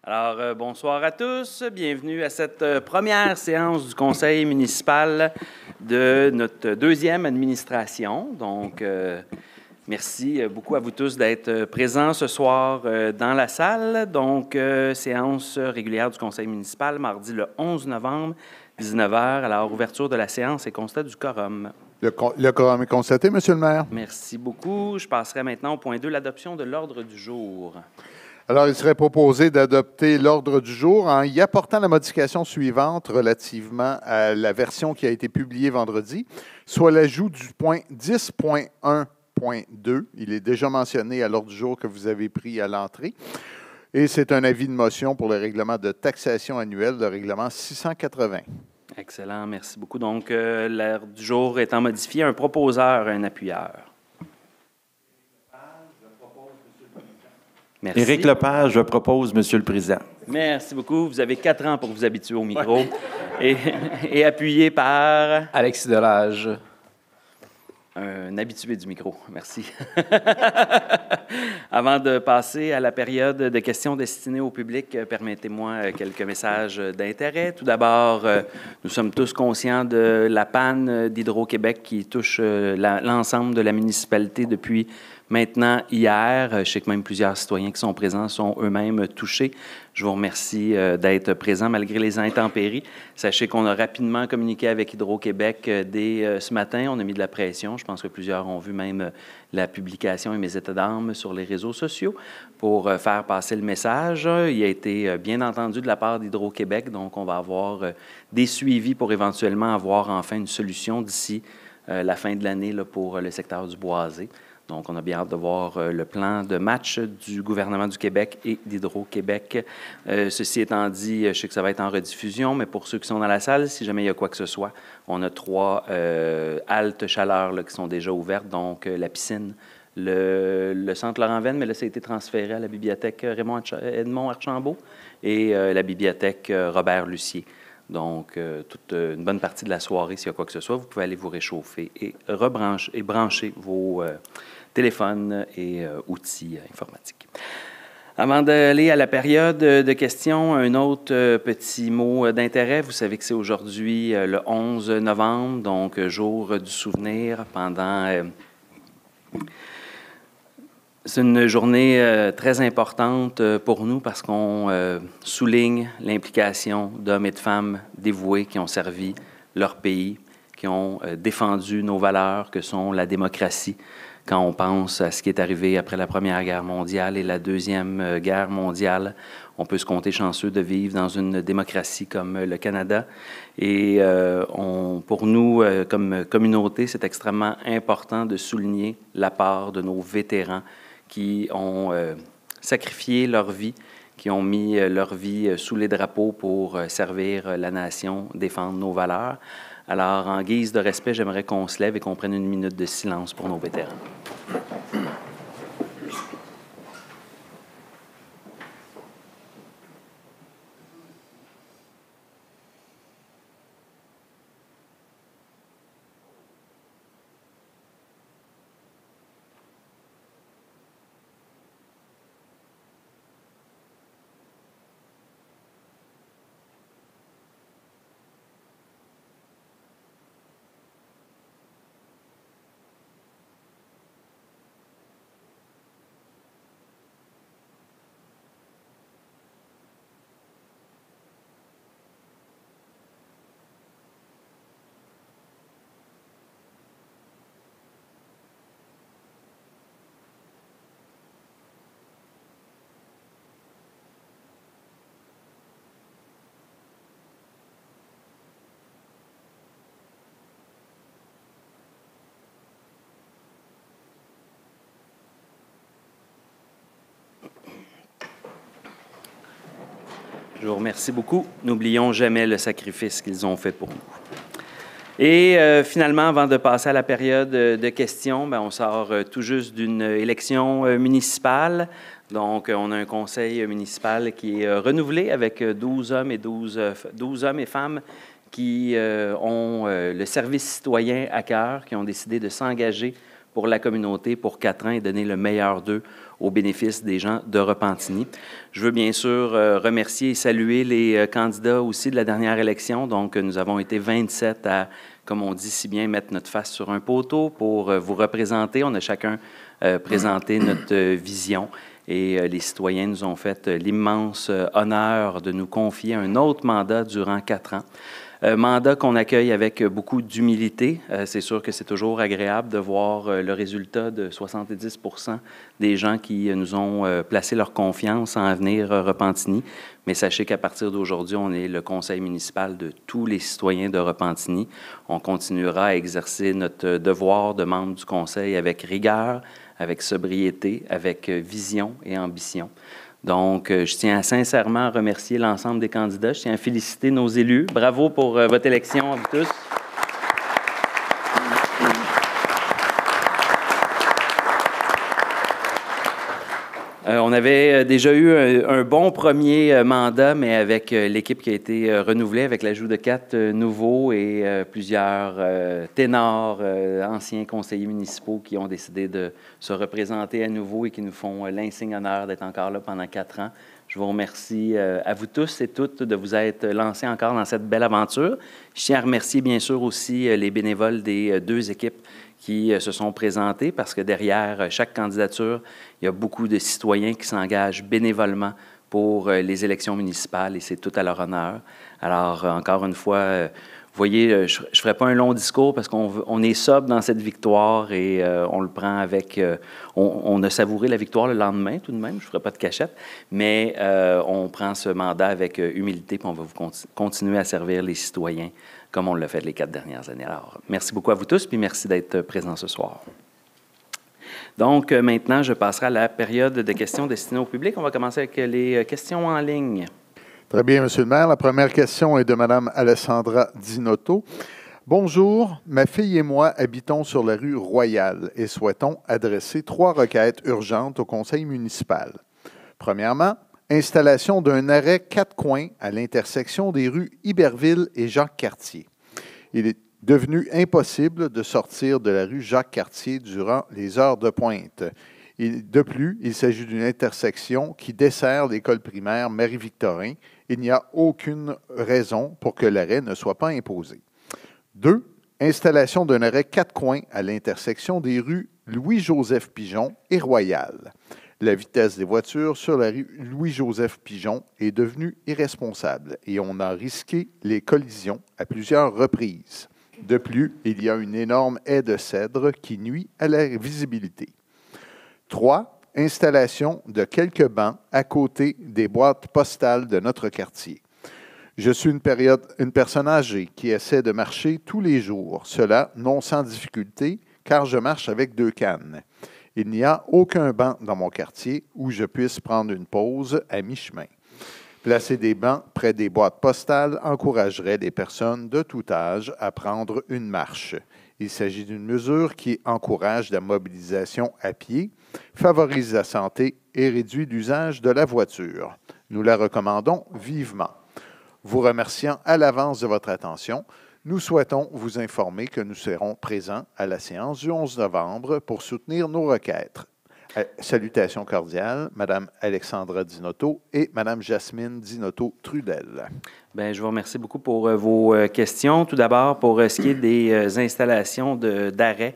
Alors, bonsoir à tous. Bienvenue à cette première séance du Conseil municipal de notre deuxième administration. Donc, merci beaucoup à vous tous d'être présents ce soir dans la salle. Donc, séance régulière du Conseil municipal, mardi le 11 novembre, 19h. Alors, ouverture de la séance et constat du quorum. Le quorum est constaté, Monsieur le maire. Merci beaucoup. Je passerai maintenant au point 2, l'adoption de l'ordre du jour. Alors, il serait proposé d'adopter l'ordre du jour en y apportant la modification suivante relativement à la version qui a été publiée vendredi, soit l'ajout du point 10.1.2. Il est déjà mentionné à l'ordre du jour que vous avez pris à l'entrée. Et c'est un avis de motion pour le règlement de taxation annuelle, le règlement 680. Excellent, merci beaucoup. Donc, l'ordre du jour étant modifié, un proposeur, un appuyeur. Merci. Éric Lepage, je propose, Monsieur le Président. Merci beaucoup. Vous avez 4 ans pour vous habituer au micro. Ouais. Et appuyé par... Alexis Delage. Un habitué du micro. Merci. Avant de passer à la période de questions destinées au public, permettez-moi quelques messages d'intérêt. Tout d'abord, nous sommes tous conscients de la panne d'Hydro-Québec qui touche l'ensemble de la municipalité depuis maintenant hier. Je sais que même plusieurs citoyens qui sont présents sont eux-mêmes touchés. Je vous remercie d'être présents malgré les intempéries. Sachez qu'on a rapidement communiqué avec Hydro-Québec dès ce matin. On a mis de la pression. Je pense que plusieurs ont vu même la publication et mes états d'âme sur les réseaux sociaux pour faire passer le message. Il a été bien entendu de la part d'Hydro-Québec. Donc, on va avoir des suivis pour éventuellement avoir enfin une solution d'ici la fin de l'année pour le secteur du Boisé. Donc, on a bien hâte de voir le plan de match du gouvernement du Québec et d'Hydro-Québec. Ceci étant dit, je sais que ça va être en rediffusion, mais pour ceux qui sont dans la salle, si jamais il y a quoi que ce soit, on a 3 haltes chaleur qui sont déjà ouvertes, donc la piscine, le centre Laurent-Venn, mais là, ça a été transféré à la bibliothèque Edmond Archambault et la bibliothèque Robert-Lucier. Donc, toute une bonne partie de la soirée, s'il y a quoi que ce soit, vous pouvez aller vous réchauffer et brancher vos téléphones et outils informatiques. Avant d'aller à la période de questions, un autre petit mot d'intérêt. Vous savez que c'est aujourd'hui le 11 novembre, donc jour du souvenir pendant... C'est une journée très importante pour nous parce qu'on souligne l'implication d'hommes et de femmes dévoués qui ont servi leur pays, qui ont défendu nos valeurs que sont la démocratie. Quand on pense à ce qui est arrivé après la Première Guerre mondiale et la Deuxième Guerre mondiale, on peut se compter chanceux de vivre dans une démocratie comme le Canada. Et pour nous, comme communauté, c'est extrêmement important de souligner la part de nos vétérans qui ont sacrifié leur vie, qui ont mis leur vie sous les drapeaux pour servir la nation, défendre nos valeurs. Alors, en guise de respect, j'aimerais qu'on se lève et qu'on prenne une minute de silence pour nos vétérans. Je vous remercie beaucoup. N'oublions jamais le sacrifice qu'ils ont fait pour nous. Et finalement, avant de passer à la période de questions, on sort tout juste d'une élection municipale. Donc, on a un conseil municipal qui est renouvelé avec 12 hommes et femmes qui ont le service citoyen à cœur, qui ont décidé de s'engager pour la communauté pour 4 ans et donner le meilleur d'eux au bénéfice des gens de Repentigny. Je veux bien sûr remercier et saluer les candidats aussi de la dernière élection. Donc, nous avons été 27 à, comme on dit si bien, mettre notre face sur un poteau pour vous représenter. On a chacun présenté notre vision et les citoyens nous ont fait l'immense honneur de nous confier un autre mandat durant 4 ans. Mandat qu'on accueille avec beaucoup d'humilité. C'est sûr que c'est toujours agréable de voir le résultat de 70% des gens qui nous ont placé leur confiance en Avenir Repentigny. Mais sachez qu'à partir d'aujourd'hui, on est le conseil municipal de tous les citoyens de Repentigny. On continuera à exercer notre devoir de membre du conseil avec rigueur, avec sobriété, avec vision et ambition. Donc, je tiens à sincèrement remercier l'ensemble des candidats. Je tiens à féliciter nos élus. Bravo pour votre élection à vous tous. On avait déjà eu un bon premier mandat, mais avec l'équipe qui a été renouvelée, avec l'ajout de 4 nouveaux et plusieurs ténors, anciens conseillers municipaux qui ont décidé de se représenter à nouveau et qui nous font l'insigne honneur d'être encore là pendant 4 ans. Je vous remercie à vous tous et toutes de vous être lancés encore dans cette belle aventure. Je tiens à remercier bien sûr aussi les bénévoles des 2 équipes qui se sont présentés parce que derrière chaque candidature, il y a beaucoup de citoyens qui s'engagent bénévolement pour les élections municipales et c'est tout à leur honneur. Alors, encore une fois, vous voyez, je ne ferai pas un long discours parce qu'on est sobre dans cette victoire et on le prend avec... on a savouré la victoire le lendemain tout de même, je ne ferai pas de cachette, mais on prend ce mandat avec humilité puis on va continuer à servir les citoyens comme on l'a fait les 4 dernières années. Alors, merci beaucoup à vous tous, puis merci d'être présents ce soir. Donc, maintenant, je passerai à la période de questions destinées au public. On va commencer avec les questions en ligne. Très bien, Monsieur le maire. La première question est de Mme Alessandra Dinotto. Bonjour, ma fille et moi habitons sur la rue Royale et souhaitons adresser 3 requêtes urgentes au conseil municipal. Premièrement, installation d'un arrêt 4 coins à l'intersection des rues Iberville et Jacques-Cartier. Il est devenu impossible de sortir de la rue Jacques-Cartier durant les heures de pointe. De plus, il s'agit d'une intersection qui dessert l'école primaire Marie-Victorin. Il n'y a aucune raison pour que l'arrêt ne soit pas imposé. 2. Installation d'un arrêt 4 coins à l'intersection des rues Louis-Joseph Pigeon et Royale. La vitesse des voitures sur la rue Louis-Joseph Pigeon est devenue irresponsable et on a risqué les collisions à plusieurs reprises. De plus, il y a une énorme haie de cèdre qui nuit à la visibilité. 3. Installation de quelques bancs à côté des boîtes postales de notre quartier. Je suis une personne âgée qui essaie de marcher tous les jours, cela non sans difficulté car je marche avec 2 cannes. Il n'y a aucun banc dans mon quartier où je puisse prendre une pause à mi-chemin. Placer des bancs près des boîtes postales encouragerait les personnes de tout âge à prendre une marche. Il s'agit d'une mesure qui encourage la mobilisation à pied, favorise la santé et réduit l'usage de la voiture. Nous la recommandons vivement. Vous remerciant à l'avance de votre attention, nous souhaitons vous informer que nous serons présents à la séance du 11 novembre pour soutenir nos requêtes. Salutations cordiales, Mme Alexandra Dinotto et Mme Jasmine Dinotto-Trudel. Bien, je vous remercie beaucoup pour vos questions. Tout d'abord, pour ce qui est des installations d'arrêt,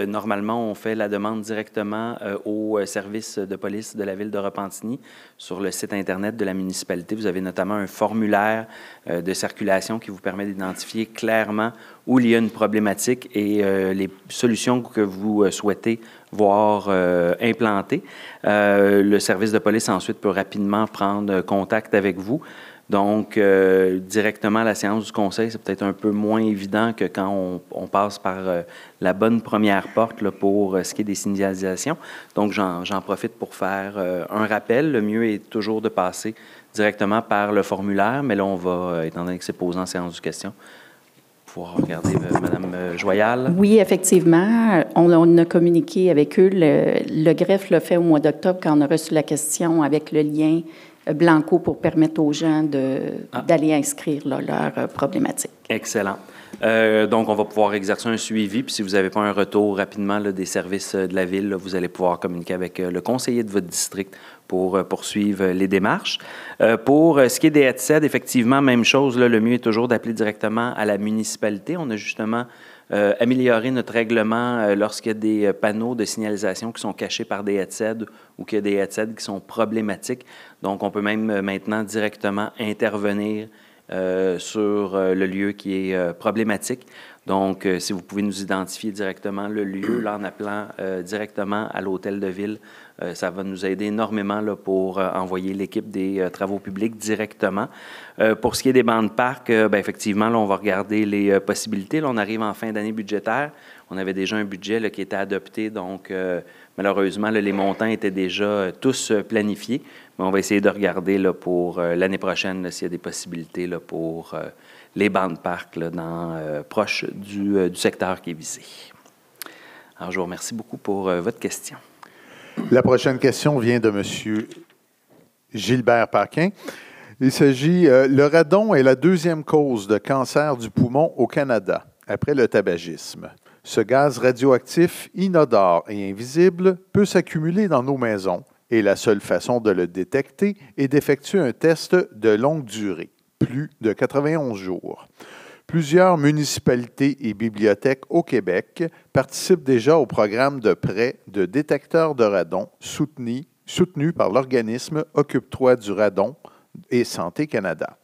normalement, on fait la demande directement au service de police de la ville de Repentigny sur le site Internet de la municipalité. Vous avez notamment un formulaire de circulation qui vous permet d'identifier clairement où il y a une problématique et les solutions que vous souhaitez voir implantées. Le service de police ensuite peut rapidement prendre contact avec vous. Donc, directement à la séance du conseil, c'est peut-être un peu moins évident que quand on passe par la bonne première porte là, pour ce qui est des signalisations. Donc, j'en profite pour faire un rappel. Le mieux est toujours de passer directement par le formulaire, mais là, on va, étant donné que c'est posé en séance de questions, pouvoir regarder Mme Joyal. Oui, effectivement. On a communiqué avec eux. Le greffe l'a fait au mois d'octobre quand on a reçu la question avec le lien blanco pour permettre aux gens d'aller inscrire là, leurs problématiques. Excellent. Donc, on va pouvoir exercer un suivi. Puis, si vous n'avez pas un retour rapidement là, des services de la Ville, là, vous allez pouvoir communiquer avec le conseiller de votre district pour poursuivre les démarches. Pour ce qui est des ETSED, effectivement, même chose. Là, le mieux est toujours d'appeler directement à la municipalité. On a justement amélioré notre règlement lorsqu'il y a des panneaux de signalisation qui sont cachés par des ETSED ou qu'il y a des ETSED qui sont problématiques. Donc, on peut même maintenant directement intervenir sur le lieu qui est problématique. Donc, si vous pouvez nous identifier directement le lieu là, en appelant directement à l'hôtel de ville, ça va nous aider énormément là, pour envoyer l'équipe des travaux publics directement. Pour ce qui est des bancs de parc, bien, effectivement, là, on va regarder les possibilités. Là, on arrive en fin d'année budgétaire. On avait déjà un budget là, qui était adopté, donc malheureusement, là, les montants étaient déjà tous planifiés. Mais on va essayer de regarder là, pour l'année prochaine s'il y a des possibilités là, pour les bancs de parc là, proche du secteur qui est visé. Alors, je vous remercie beaucoup pour votre question. La prochaine question vient de M. Gilbert Paquin. Il s'agit, le radon est la deuxième cause de cancer du poumon au Canada, après le tabagisme. Ce gaz radioactif, inodore et invisible, peut s'accumuler dans nos maisons et la seule façon de le détecter est d'effectuer un test de longue durée, plus de 91 jours. Plusieurs municipalités et bibliothèques au Québec participent déjà au programme de prêt de détecteurs de radon soutenu par l'organisme Occupe-toi du radon et Santé Canada.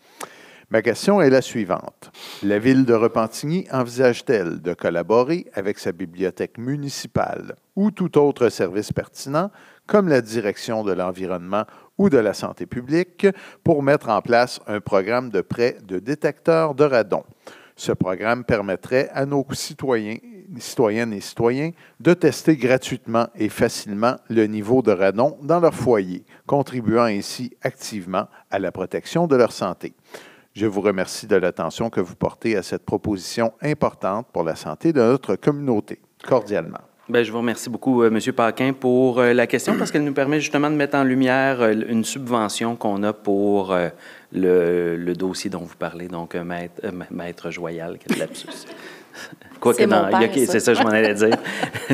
Ma question est la suivante. La Ville de Repentigny envisage-t-elle de collaborer avec sa bibliothèque municipale ou tout autre service pertinent, comme la direction de l'environnement ou de la santé publique, pour mettre en place un programme de prêt de détecteurs de radon? Ce programme permettrait à nos citoyennes et citoyens de tester gratuitement et facilement le niveau de radon dans leur foyer, contribuant ainsi activement à la protection de leur santé. Je vous remercie de l'attention que vous portez à cette proposition importante pour la santé de notre communauté. Cordialement. Bien, je vous remercie beaucoup, M. Paquin, pour la question parce qu'elle nous permet justement de mettre en lumière une subvention qu'on a pour le dossier dont vous parlez, donc Maître Joyal, quel lapsus. C'est mon père, c'est ça, je m'en allais dire.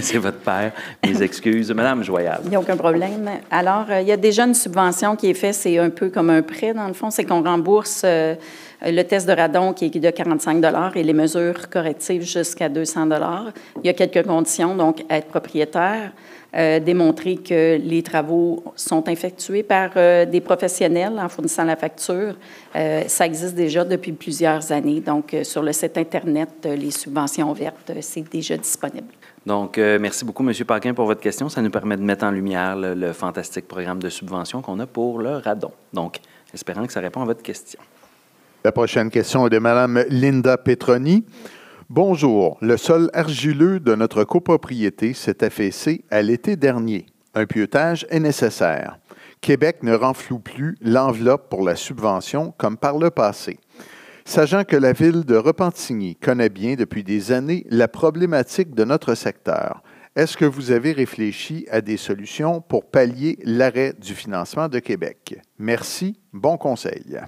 C'est votre père. Mes excuses. Madame Joyal. Il n'y a aucun problème. Alors, il y a déjà une subvention qui est faite, c'est un peu comme un prêt, dans le fond, c'est qu'on rembourse le test de radon qui est de 45 $ et les mesures correctives jusqu'à 200 $. Il y a quelques conditions, donc être propriétaire, démontrer que les travaux sont effectués par des professionnels en fournissant la facture. Ça existe déjà depuis plusieurs années. Donc, sur le site Internet, les subventions vertes, c'est déjà disponible. Donc, merci beaucoup, M. Paquin, pour votre question. Ça nous permet de mettre en lumière le fantastique programme de subvention qu'on a pour le radon. Donc, espérant que ça répond à votre question. La prochaine question est de Mme Linda Petroni. Bonjour. Le sol argileux de notre copropriété s'est affaissé à l'été dernier. Un pieutage est nécessaire. Québec ne renfloue plus l'enveloppe pour la subvention comme par le passé. Sachant que la Ville de Repentigny connaît bien depuis des années la problématique de notre secteur, est-ce que vous avez réfléchi à des solutions pour pallier l'arrêt du financement de Québec? Merci. Bon conseil.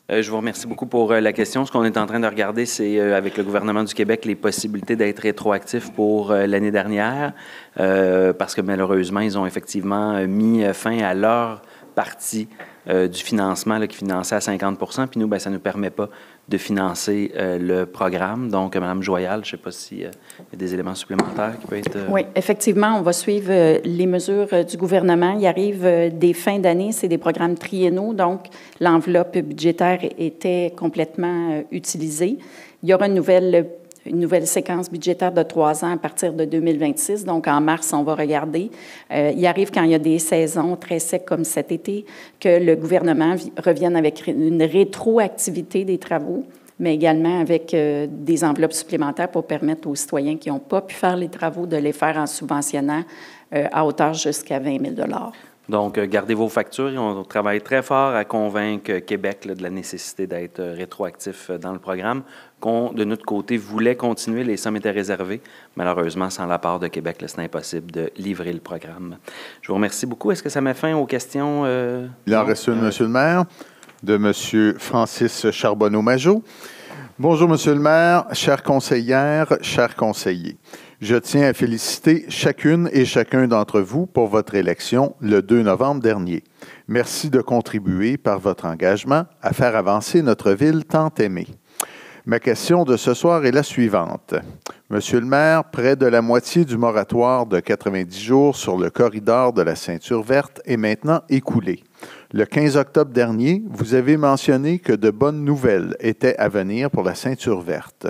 Je vous remercie beaucoup pour la question. Ce qu'on est en train de regarder, c'est avec le gouvernement du Québec les possibilités d'être rétroactifs pour l'année dernière, parce que malheureusement, ils ont effectivement mis fin à leur partie du financement là, qui finançait à 50 %. Puis nous, bien, ça ne nous permet pas de financer le programme. Donc, Mme Joyal, je ne sais pas s'il y a des éléments supplémentaires qui peuvent être... Oui, effectivement, on va suivre les mesures du gouvernement. Il arrive des fins d'année, c'est des programmes triennaux, donc l'enveloppe budgétaire était complètement utilisée. Il y aura une nouvelle séquence budgétaire de 3 ans à partir de 2026. Donc, en mars, on va regarder. Il arrive quand il y a des saisons très secs comme cet été que le gouvernement revienne avec une rétroactivité des travaux, mais également avec des enveloppes supplémentaires pour permettre aux citoyens qui n'ont pas pu faire les travaux de les faire en subventionnant à hauteur jusqu'à 20 000 $. Donc, gardez vos factures et on travaille très fort à convaincre Québec là, de la nécessité d'être rétroactif dans le programme, qu'on, de notre côté, voulait continuer. Les sommes étaient réservées. Malheureusement, sans la part de Québec, là, c'est impossible de livrer le programme. Je vous remercie beaucoup. Est-ce que ça met fin aux questions? Il en reste une, Monsieur le maire, de M. Francis Charbonneau-Majot. Bonjour, Monsieur le maire, chères conseillères, chers conseillers. Je tiens à féliciter chacune et chacun d'entre vous pour votre élection le 2 novembre dernier. Merci de contribuer par votre engagement à faire avancer notre ville tant aimée. Ma question de ce soir est la suivante. Monsieur le maire, près de la moitié du moratoire de 90 jours sur le corridor de la ceinture verte est maintenant écoulé. Le 15 octobre dernier, vous avez mentionné que de bonnes nouvelles étaient à venir pour la ceinture verte.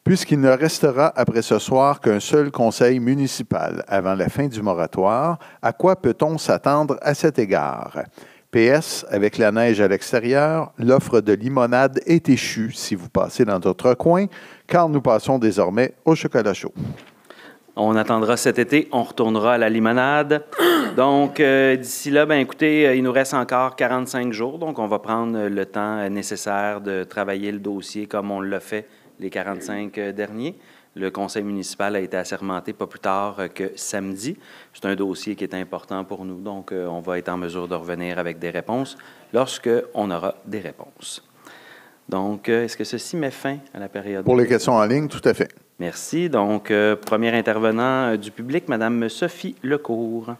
Puisqu'il ne restera après ce soir qu'un seul conseil municipal avant la fin du moratoire, à quoi peut-on s'attendre à cet égard? PS, avec la neige à l'extérieur, l'offre de limonade est échue si vous passez dans notre coin, car nous passons désormais au chocolat chaud. On attendra cet été, on retournera à la limonade. Donc, d'ici là, bien, écoutez, il nous reste encore 45 jours, donc on va prendre le temps nécessaire de travailler le dossier comme on l'a fait les 45 derniers. Le conseil municipal a été assermenté pas plus tard que samedi. C'est un dossier qui est important pour nous, donc on va être en mesure de revenir avec des réponses lorsqu'on aura des réponses. Donc, est-ce que ceci met fin à la période? Pour les questions en ligne, tout à fait. Merci. Donc, premier intervenant du public, Mme Sophie Lecourt.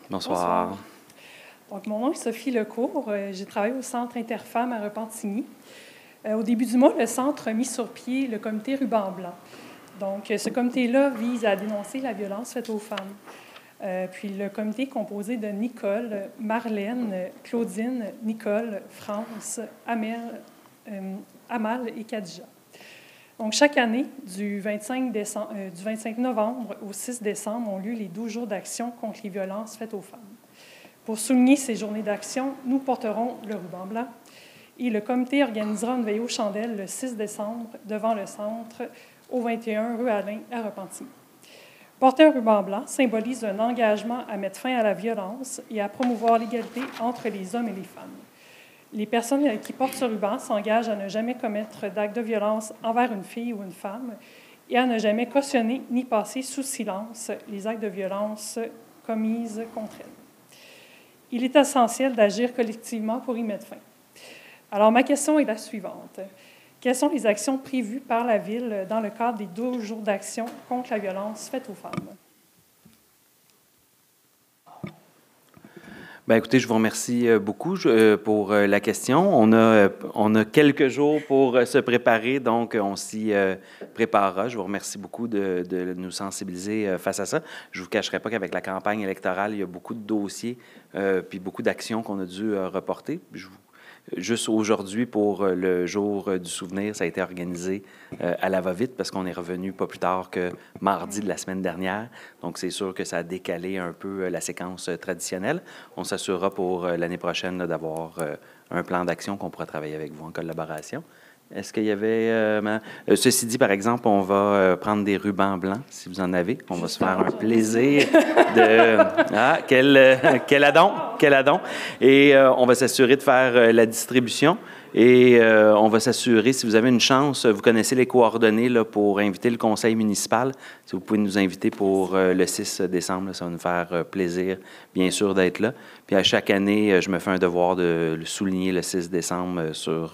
Bonsoir. Donc, mon nom est Sophie Lecourt. J'ai travaillé au Centre Interfemmes à Repentigny. Au début du mois, le Centre a mis sur pied le comité Ruban Blanc. Donc, ce comité-là vise à dénoncer la violence faite aux femmes. Puis, le comité est composé de Nicole, Marlène, Claudine, Nicole, France, Amal et Khadija. Donc, chaque année, du 25 novembre au 6 décembre, ont lieu les 12 jours d'action contre les violences faites aux femmes. Pour souligner ces journées d'action, nous porterons le ruban blanc et le comité organisera une veillée aux chandelles le 6 décembre devant le centre au 21 rue Alain à Repentigny. Porter un ruban blanc symbolise un engagement à mettre fin à la violence et à promouvoir l'égalité entre les hommes et les femmes. Les personnes qui portent ce ruban s'engagent à ne jamais commettre d'actes de violence envers une fille ou une femme et à ne jamais cautionner ni passer sous silence les actes de violence commis contre elles. Il est essentiel d'agir collectivement pour y mettre fin. Alors, ma question est la suivante. Quelles sont les actions prévues par la Ville dans le cadre des 12 jours d'action contre la violence faite aux femmes? Bien, écoutez, je vous remercie beaucoup pour la question. On a quelques jours pour se préparer, donc on s'y préparera. Je vous remercie beaucoup de nous sensibiliser face à ça. Je ne vous cacherai pas qu'avec la campagne électorale, il y a beaucoup de dossiers puis beaucoup d'actions qu'on a dû reporter. Juste aujourd'hui, pour le jour du souvenir, ça a été organisé à la va-vite parce qu'on est revenu pas plus tard que mardi de la semaine dernière. Donc, c'est sûr que ça a décalé un peu la séquence traditionnelle. On s'assurera pour l'année prochaine d'avoir un plan d'action qu'on pourra travailler avec vous en collaboration. Est-ce qu'il y avait... ceci dit, par exemple, on va prendre des rubans blancs, si vous en avez. On va se faire un plaisir de... Ah, quel adon! Quel adon! Et on va s'assurer de faire la distribution. Et on va s'assurer, si vous avez une chance, vous connaissez les coordonnées là, pour inviter le conseil municipal. Si vous pouvez nous inviter pour le 6 décembre, là, ça va nous faire plaisir, bien sûr, d'être là. Puis à chaque année, je me fais un devoir de le souligner le 6 décembre sur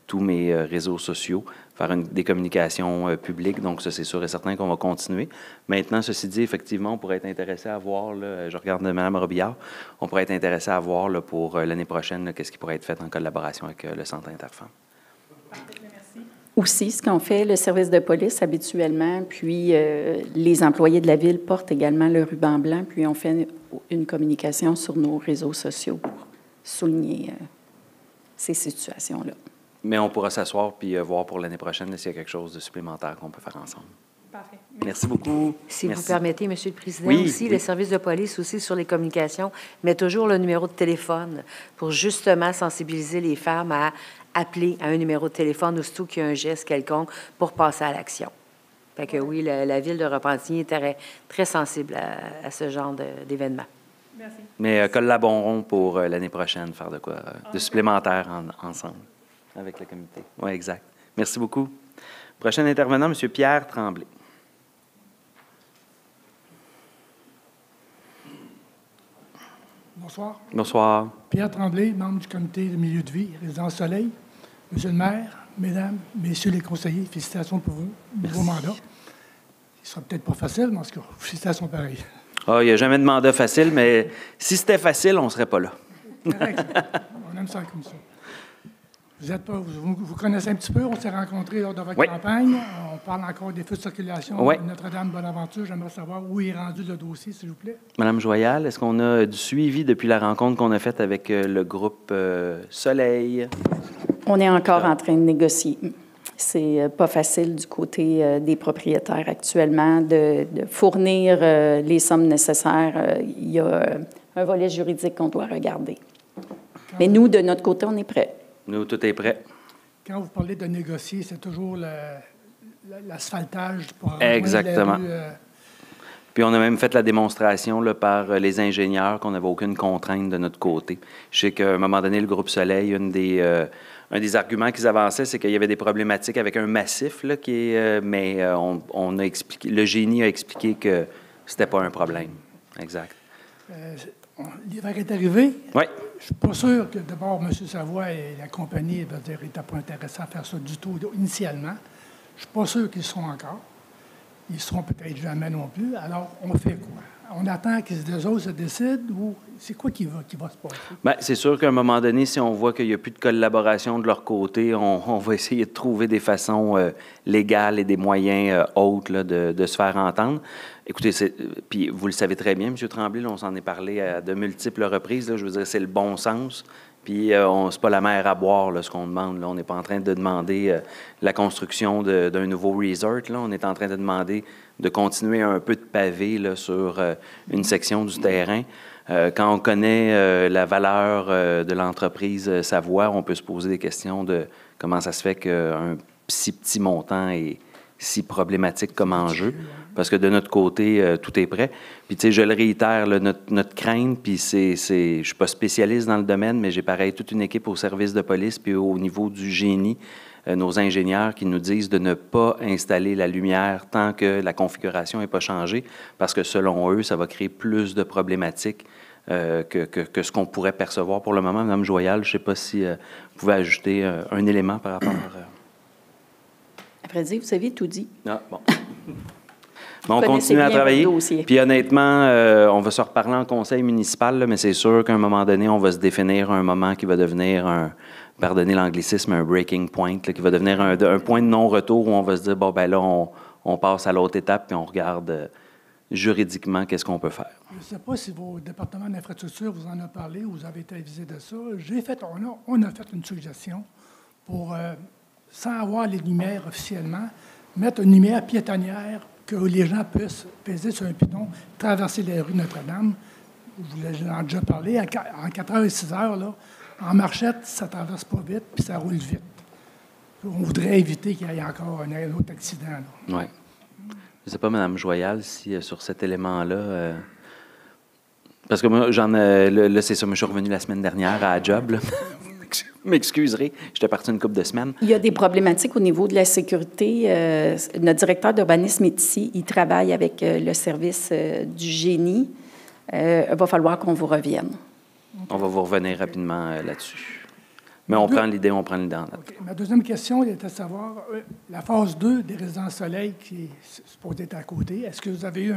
tous mes réseaux sociaux, faire des communications publiques. Donc, ça, c'est sûr et certain qu'on va continuer. Maintenant, ceci dit, effectivement, on pourrait être intéressé à voir, là, je regarde Mme Robillard, on pourrait être intéressé à voir là, pour l'année prochaine, qu'est-ce qui pourrait être fait en collaboration avec le Centre Interfemmes. Aussi, ce qu'on fait, le service de police habituellement, puis les employés de la Ville portent également le ruban blanc, puis on fait une communication sur nos réseaux sociaux pour souligner ces situations-là. Mais on pourra s'asseoir puis voir pour l'année prochaine s'il y a quelque chose de supplémentaire qu'on peut faire ensemble. Parfait. Merci beaucoup. Si Merci. vous permettez, Monsieur le Président, oui, aussi, oui. le service de police aussi sur les communications met toujours le numéro de téléphone pour justement sensibiliser les femmes à appeler à un numéro de téléphone aussitôt qu'il y a un geste quelconque pour passer à l'action. Fait que oui, la ville de Repentigny est très, très sensible à ce genre d'événement. Merci. Mais collaborons pour l'année prochaine, faire de quoi de supplémentaire ensemble avec le comité. Oui, exact. Merci beaucoup. Prochain intervenant, M. Pierre Tremblay. Bonsoir. Bonsoir. Pierre Tremblay, membre du comité de milieu de vie, résidence Soleil. Monsieur le maire, mesdames, messieurs les conseillers, félicitations pour vous, nouveau mandat. Il sera peut-être pas facile, mais en tout cas, félicitations pareil. Ah, il n'y a jamais de mandat facile, mais si c'était facile, on ne serait pas là. Correct, on aime ça comme ça. Vous connaissez un petit peu, on s'est rencontrés lors de votre campagne. On parle encore des feux de circulation de Notre-Dame-Bonaventure. J'aimerais savoir où est rendu le dossier, s'il vous plaît. Madame Joyal, est-ce qu'on a du suivi depuis la rencontre qu'on a faite avec le groupe Soleil? On est encore en train de négocier. C'est pas facile du côté des propriétaires actuellement de fournir les sommes nécessaires. Il y a un volet juridique qu'on doit regarder. Mais nous, de notre côté, on est prêts. Nous, tout est prêt. Quand vous parlez de négocier, c'est toujours l'asphaltage pour exactement. la rue, Puis on a même fait la démonstration là, par les ingénieurs qu'on n'avait aucune contrainte de notre côté. Je sais qu'à un moment donné, le groupe Soleil, un des arguments qu'ils avançaient, c'est qu'il y avait des problématiques avec un massif, là, mais on a expliqué, le génie a expliqué que c'était pas un problème. Exact. L'hiver est arrivé. Oui. Je ne suis pas sûr que d'abord M. Savoie et la compagnie n'étaient pas intéressés à faire ça du tout initialement. Je ne suis pas sûr qu'ils seront encore. Ils ne seront peut-être jamais non plus. Alors, on fait quoi? On attend que les autres se décident ou c'est quoi qui va se passer? Bien, c'est sûr qu'à un moment donné, si on voit qu'il n'y a plus de collaboration de leur côté, on va essayer de trouver des façons légales et des moyens autres là, de se faire entendre. Écoutez, puis vous le savez très bien, M. Tremblay, là, on s'en est parlé à de multiples reprises. Là, je veux dire, c'est le bon sens. Puis c'est pas la mer à boire, là, ce qu'on demande. Là. On n'est pas en train de demander la construction d'un nouveau resort. Là. On est en train de demander de continuer un peu de pavé là, sur une section du terrain. Quand on connaît la valeur de l'entreprise Savoie, on peut se poser des questions de comment ça se fait qu'un si petit montant est si problématique comme enjeu. Parce que de notre côté, tout est prêt. Puis, tu sais, je le réitère, là, notre crainte, puis je ne suis pas spécialiste dans le domaine, mais j'ai pareil toute une équipe au service de police, puis au niveau du génie, nos ingénieurs qui nous disent de ne pas installer la lumière tant que la configuration n'est pas changée, parce que selon eux, ça va créer plus de problématiques que ce qu'on pourrait percevoir pour le moment. Mme Joyal, je ne sais pas si vous pouvez ajouter un élément par rapport À vrai dire, vous avez tout dit. Ah, bon. Mais on continue à travailler. Puis honnêtement, on va se reparler en conseil municipal, là, mais c'est sûr qu'à un moment donné, on va se définir un moment qui va devenir pardonnez l'anglicisme, un breaking point, là, qui va devenir un point de non-retour où on va se dire, bon, ben là, on passe à l'autre étape puis on regarde juridiquement qu'est-ce qu'on peut faire. Je ne sais pas si vos départements d'infrastructure vous en a parlé ou vous avez été avisé de ça. On a fait une suggestion pour, sans avoir les lumières officiellement, mettre une lumière piétonnière que les gens puissent peser sur un piton, traverser les rues de Notre-Dame. Je vous en ai déjà parlé. En 4 heures et 6 heures, là, en marchette, ça ne traverse pas vite, puis ça roule vite. On voudrait éviter qu'il y ait encore un autre accident. Oui. Je ne sais pas, Mme Joyal, si sur cet élément-là... parce que moi, là, c'est ça, moi, je suis revenu la semaine dernière à la job, là. M'excuserez, j'étais parti une couple de semaines. Il y a des problématiques au niveau de la sécurité. Notre directeur d'urbanisme est ici. Il travaille avec le service du génie. Il va falloir qu'on vous revienne. Okay. On va vous revenir rapidement là-dessus. Mais on prend l'idée en note. Okay. Ma deuxième question était de savoir, la phase 2 des résidences Soleil qui est supposée être à côté, est-ce que vous avez eu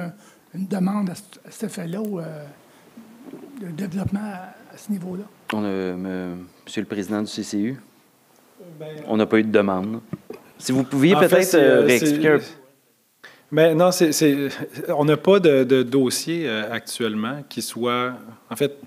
une demande à cet effet-là ou de développement à ce niveau-là? Monsieur le président du CCU, on n'a pas eu de demande. Si vous pouviez peut-être réexpliquer un peu. Bien, non, on n'a pas de dossier actuellement qui soit... En fait,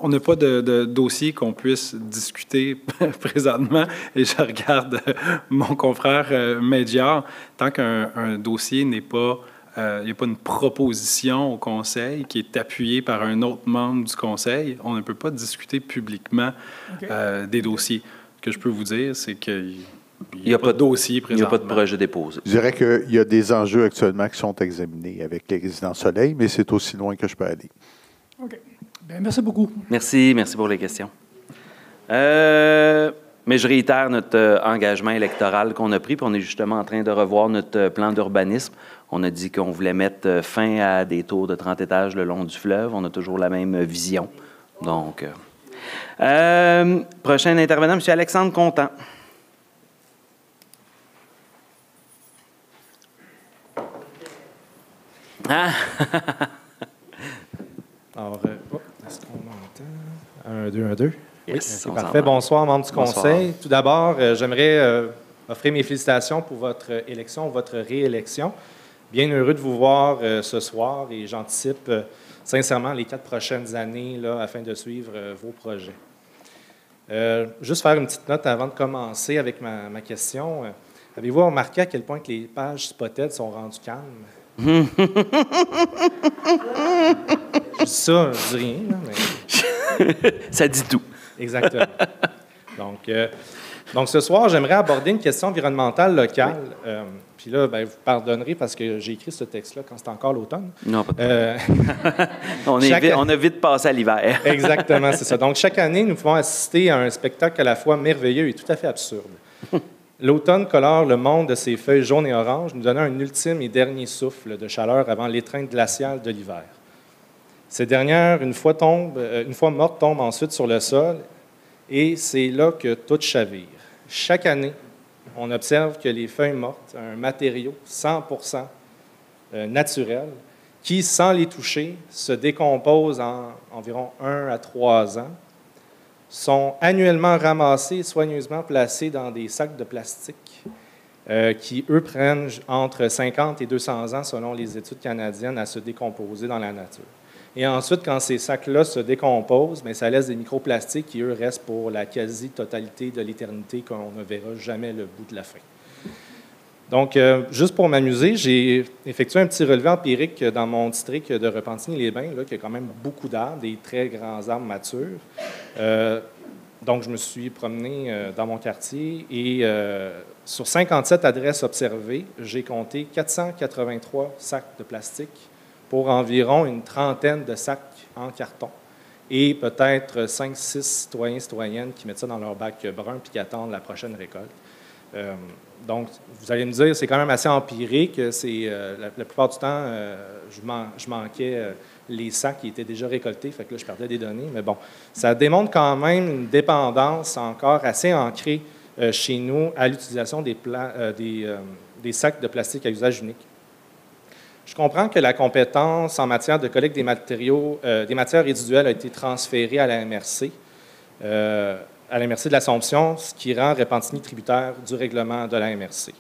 on n'a pas de dossier qu'on puisse discuter présentement. Et je regarde mon confrère Médiard. Tant qu'un dossier n'est pas... il n'y a pas une proposition au Conseil qui est appuyée par un autre membre du Conseil. On ne peut pas discuter publiquement des dossiers. Ce que je peux vous dire, c'est que Il n'y a pas de dossier Il n'y a pas de présentement. projet déposé. Je dirais qu'il y a des enjeux actuellement qui sont examinés avec les résidents Soleil, mais c'est aussi loin que je peux aller. OK. Bien, merci beaucoup. Merci pour les questions. Mais je réitère notre engagement électoral qu'on a pris, puis on est justement en train de revoir notre plan d'urbanisme. On a dit qu'on voulait mettre fin à des tours de 30 étages le long du fleuve. On a toujours la même vision. Donc, prochain intervenant, M. Alexandre Contant. Ah! Alors, est-ce qu'on m'entend? 1, 2, 1, 2. Oui, Yes, c'est on parfait. s'entend. Bonsoir, membres du Bonsoir. Conseil. Tout d'abord, j'aimerais offrir mes félicitations pour votre élection, votre réélection. Bien heureux de vous voir ce soir et j'anticipe sincèrement les 4 prochaines années là, afin de suivre vos projets. Juste faire une petite note avant de commencer avec ma question. Avez-vous remarqué à quel point que les pages Spotted sont rendues calmes? Je dis ça, je dis rien, là, mais... Ça dit tout. Exactement. Donc, ce soir, j'aimerais aborder une question environnementale locale. Puis là, ben, vous pardonnerez parce que j'ai écrit ce texte-là quand c'était encore l'automne. Non, pas de problème. On a vite passé à l'hiver. Exactement, c'est ça. Donc, chaque année, nous pouvons assister à un spectacle à la fois merveilleux et tout à fait absurde. L'automne colore le monde de ses feuilles jaunes et oranges, nous donnant un ultime et dernier souffle de chaleur avant l'étreinte glaciale de l'hiver. Ces dernières, une fois mortes, tombent ensuite sur le sol et c'est là que tout chavire. Chaque année, on observe que les feuilles mortes, un matériau 100% naturel, qui, sans les toucher, se décompose en environ 1 à 3 ans, sont annuellement ramassés et soigneusement placés dans des sacs de plastique qui, eux, prennent entre 50 et 200 ans, selon les études canadiennes, à se décomposer dans la nature. Et ensuite, quand ces sacs-là se décomposent, bien, ça laisse des microplastiques qui, eux, restent pour la quasi-totalité de l'éternité, qu'on ne verra jamais le bout de la fin. Donc, juste pour m'amuser, j'ai effectué un petit relevé empirique dans mon district de Repentigny-les-Bains, là, qui a quand même beaucoup d'arbres, des très grands arbres matures. Donc, je me suis promené dans mon quartier et sur 57 adresses observées, j'ai compté 483 sacs de plastique pour environ une trentaine de sacs en carton et peut-être 5-6 citoyens et citoyennes qui mettent ça dans leur bac brun puis qui attendent la prochaine récolte. Donc, vous allez me dire, c'est quand même assez empirique. La plupart du temps, je manquais les sacs qui étaient déjà récoltés, fait que là, je perdais des données. Mais bon, ça démontre quand même une dépendance encore assez ancrée chez nous à l'utilisation des sacs de plastique à usage unique. Je comprends que la compétence en matière de collecte des matières résiduelles a été transférée à la MRC. À la MRC de l'Assomption, ce qui rend Repentigny tributaire du règlement de la MRC.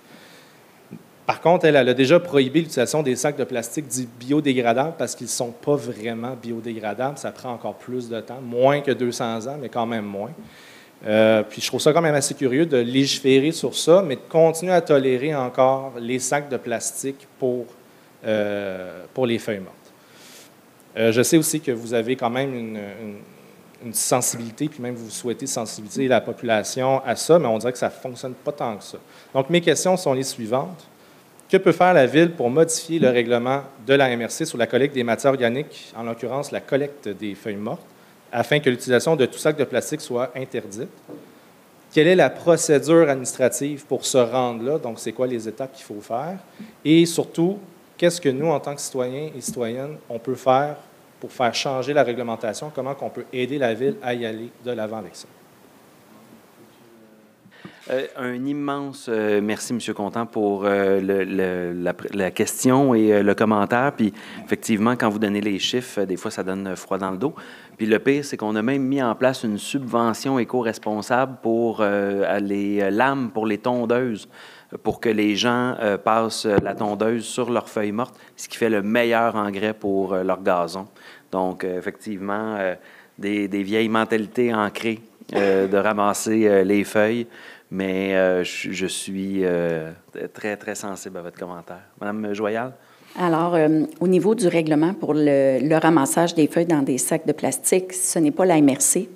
Par contre, elle a déjà prohibé l'utilisation des sacs de plastique dits biodégradables parce qu'ils ne sont pas vraiment biodégradables. Ça prend encore plus de temps, moins que 200 ans, mais quand même moins. Puis je trouve ça quand même assez curieux de légiférer sur ça, mais de continuer à tolérer encore les sacs de plastique pour les feuilles mortes. Je sais aussi que vous avez quand même une sensibilité, puis même vous souhaitez sensibiliser la population à ça, mais on dirait que ça ne fonctionne pas tant que ça. Donc, mes questions sont les suivantes. Que peut faire la Ville pour modifier le règlement de la MRC sur la collecte des matières organiques, en l'occurrence la collecte des feuilles mortes, afin que l'utilisation de tout sac de plastique soit interdite? Quelle est la procédure administrative pour se rendre là? Donc, c'est quoi les étapes qu'il faut faire? Et surtout, qu'est-ce que nous, en tant que citoyens et citoyennes, on peut faire pour faire changer la réglementation? Comment on peut aider la Ville à y aller de l'avant avec ça? Un immense merci, M. Contant, pour la question et le commentaire. Puis, effectivement, quand vous donnez les chiffres, des fois, ça donne froid dans le dos. Puis, le pire, c'est qu'on a même mis en place une subvention éco-responsable pour les lames, pour les tondeuses, pour que les gens passent la tondeuse sur leurs feuilles mortes, ce qui fait le meilleur engrais pour leur gazon. Donc, effectivement, des vieilles mentalités ancrées de ramasser les feuilles. Mais je suis très, très sensible à votre commentaire. Madame Joyal? Alors, au niveau du règlement pour le ramassage des feuilles dans des sacs de plastique, ce n'est pas la MRC,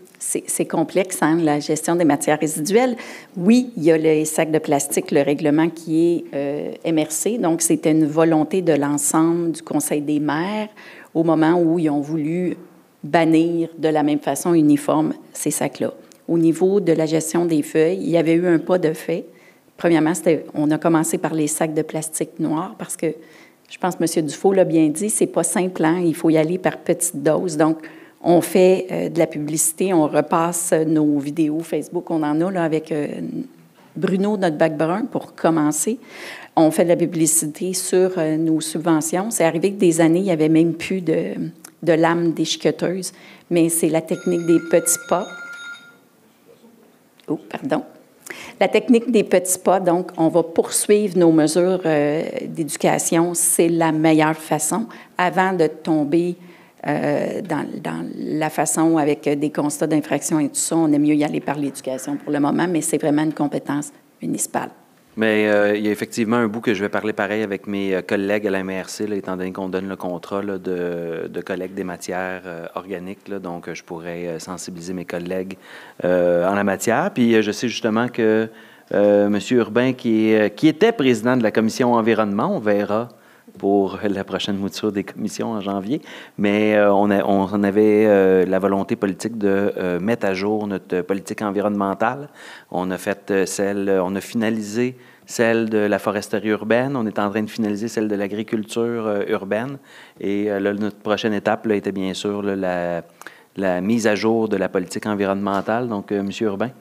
c'est complexe, hein, la gestion des matières résiduelles. Oui, il y a les sacs de plastique, le règlement qui est MRC. Donc, c'était une volonté de l'ensemble du Conseil des maires au moment où ils ont voulu bannir de la même façon uniforme ces sacs-là. Au niveau de la gestion des feuilles, il y avait eu un pas de fait. Premièrement, on a commencé par les sacs de plastique noirs parce que, je pense que M. Dufault l'a bien dit, c'est pas simple, hein, il faut y aller par petites doses. Donc, on fait de la publicité, on repasse nos vidéos Facebook, on en a là avec Bruno, notre bac brun, pour commencer. On fait de la publicité sur nos subventions. C'est arrivé que des années, il n'y avait même plus de lames déchiqueteuses, mais c'est la technique des petits pas. Oh, pardon. La technique des petits pas, donc, on va poursuivre nos mesures d'éducation. C'est la meilleure façon avant de tomber dans la façon avec des constats d'infraction et tout ça. On aime mieux y aller par l'éducation pour le moment, mais c'est vraiment une compétence municipale. Mais il y a effectivement un bout que je vais parler pareil avec mes collègues à la MRC, là, étant donné qu'on donne le contrat là, de collecte des matières organiques. Là, donc, je pourrais sensibiliser mes collègues en la matière. Puis, je sais justement que M. Urbain, qui était président de la commission environnement, on verra pour la prochaine mouture des commissions en janvier, mais on avait la volonté politique de mettre à jour notre politique environnementale. On a finalisé celle de la foresterie urbaine, on est en train de finaliser celle de l'agriculture urbaine, et là, notre prochaine étape là, était bien sûr là, la mise à jour de la politique environnementale. Donc, M. Urbain.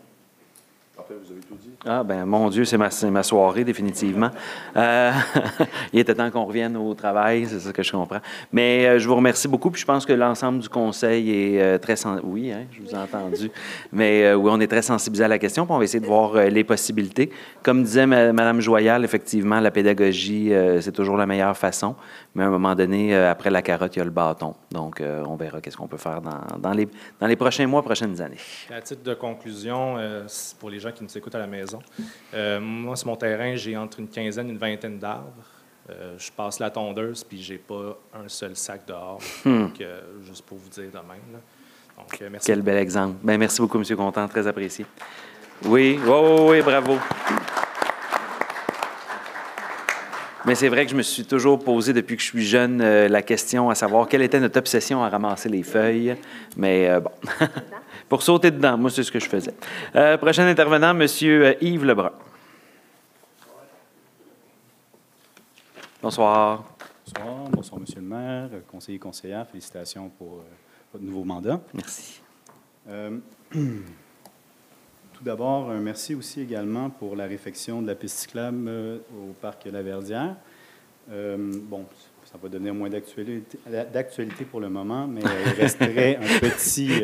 Vous avez tout dit. Ah, ben mon Dieu, c'est ma soirée, définitivement. Il était temps qu'on revienne au travail, c'est ça que je comprends. Mais je vous remercie beaucoup, puis je pense que l'ensemble du Conseil est très... Oui, hein, je vous ai entendu. Mais oui, on est très sensibilisé à la question, puis on va essayer de voir les possibilités. Comme disait Mme Joyal, effectivement, la pédagogie, c'est toujours la meilleure façon, mais à un moment donné, après la carotte, il y a le bâton. Donc, on verra qu'est-ce qu'on peut faire dans les prochains mois, prochaines années. À titre de conclusion, pour les gens qui nous écoutent à la maison, moi, sur mon terrain, j'ai entre une quinzaine et une vingtaine d'arbres. Je passe la tondeuse, puis j'ai pas un seul sac dehors. Donc, juste pour vous dire de même. Là. Donc, merci. Quel bel exemple. Bien, merci beaucoup, M. Contant, très apprécié. Oui, oui, bravo. Mais c'est vrai que je me suis toujours posé, depuis que je suis jeune, la question à savoir quelle était notre obsession à ramasser les feuilles. Mais bon, pour sauter dedans, moi, c'est ce que je faisais. Prochain intervenant, M. Yves Lebrun. Bonsoir. Bonsoir. Bonsoir, M. le maire, conseiller, conseillère. Félicitations pour votre nouveau mandat. Merci. Tout d'abord, un merci aussi également pour la réfection de la piste cyclable au parc La Verdière. Bon, ça va donner moins d'actualité pour le moment, mais il resterait un petit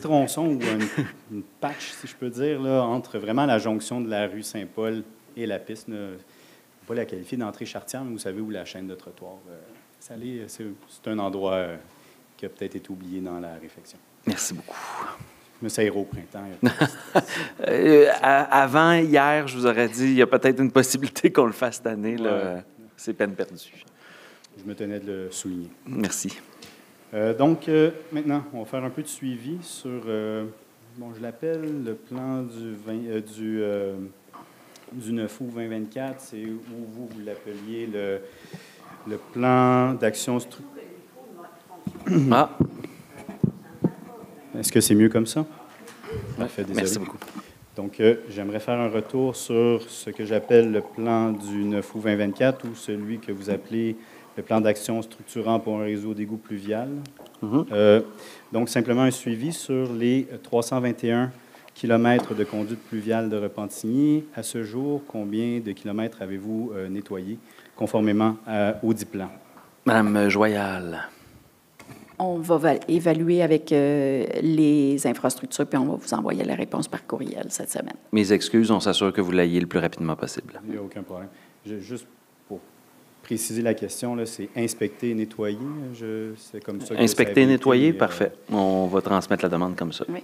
tronçon ou une patch, si je peux dire, là, entre vraiment la jonction de la rue Saint-Paul et la piste. Je ne vais pas la qualifier d'entrée charretière, mais vous savez où la chaîne de trottoir. C'est un endroit qui a peut-être été oublié dans la réfection. Merci beaucoup. Je me serai au printemps. Avant, hier, je vous aurais dit, il y a peut-être une possibilité qu'on le fasse cette année. Là. Ouais. C'est peine perdue. Je me tenais de le souligner. Merci. Donc, maintenant, on va faire un peu de suivi sur, bon, je l'appelle le plan du 9 août 2024. C'est où vous l'appeliez le plan d'action structurelle. Ah! Est-ce que c'est mieux comme ça? Parfait, désolé. Merci beaucoup. Donc, j'aimerais faire un retour sur ce que j'appelle le plan du 9 août 2024 ou celui que vous appelez le plan d'action structurant pour un réseau d'égouts pluvial. Donc, simplement un suivi sur les 321 kilomètres de conduite pluviale de Repentigny. À ce jour, combien de kilomètres avez-vous nettoyés conformément au dit plan? Madame Joyal. On va évaluer avec les infrastructures, puis on va vous envoyer la réponse par courriel cette semaine. Mes excuses, on s'assure que vous l'ayez le plus rapidement possible. Il n'y a aucun problème. Juste pour préciser la question, là, c'est inspecter et nettoyer. C'est comme ça que inspecter et nettoyer, parfait. On va transmettre la demande comme ça. Oui.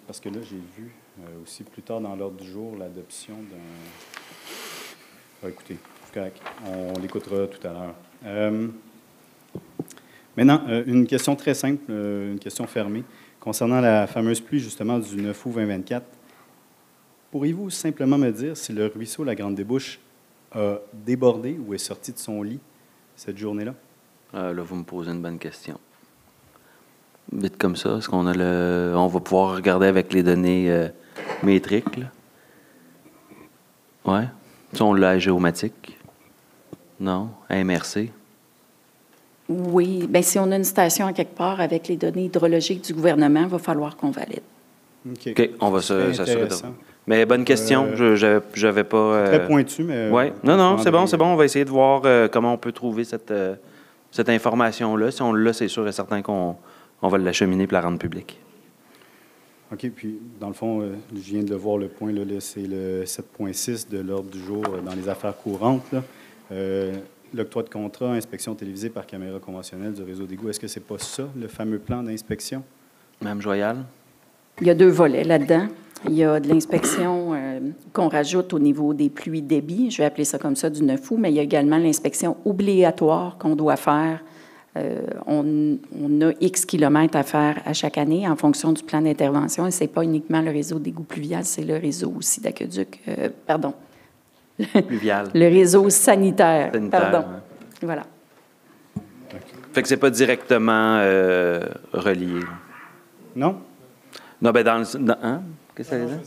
Parce que là, j'ai vu aussi plus tard dans l'ordre du jour l'adoption d'un... écoutez, c'est correct. On l'écoutera tout à l'heure. Maintenant, une question très simple, une question fermée, concernant la fameuse pluie, justement, du 9 août 2024. Pourriez-vous simplement me dire si le ruisseau La Grande Débouche a débordé ou est sorti de son lit cette journée-là? Là, vous me posez une bonne question. Vite comme ça, est-ce qu'on a on va pouvoir regarder avec les données métriques, là? Ouais. Ça, on l'a à géomatique? Non? À MRC? Oui. Bien, si on a une station à quelque part avec les données hydrologiques du gouvernement, il va falloir qu'on valide. OK. On va s'assurer de ça. Intéressant. Mais bonne question. Je n'avais pas... Très pointu, mais... Oui. Non, c'est bon. On va essayer de voir comment on peut trouver cette information-là. Si on l'a, c'est sûr et certain qu'on va l'acheminer et la rendre publique. OK. Puis, dans le fond, je viens de voir le point, là, c'est le 7.6 de l'ordre du jour dans les affaires courantes. L'octroi de contrat, inspection télévisée par caméra conventionnelle du réseau d'égout. Est-ce que c'est pas ça, le fameux plan d'inspection? Mme Joyal? Il y a 2 volets là-dedans. Il y a de l'inspection qu'on rajoute au niveau des pluies débits, je vais appeler ça comme ça, du 9 août, mais il y a également l'inspection obligatoire qu'on doit faire. On a X kilomètres à faire à chaque année en fonction du plan d'intervention, et ce n'est pas uniquement le réseau d'égout pluvial, c'est le réseau aussi d'aqueduc, Pluvial. le réseau sanitaire. Pardon. Ouais. Voilà. Fait que c'est pas directement relié. Non? Non, bien, hein? Qu'est-ce que ça veut dire?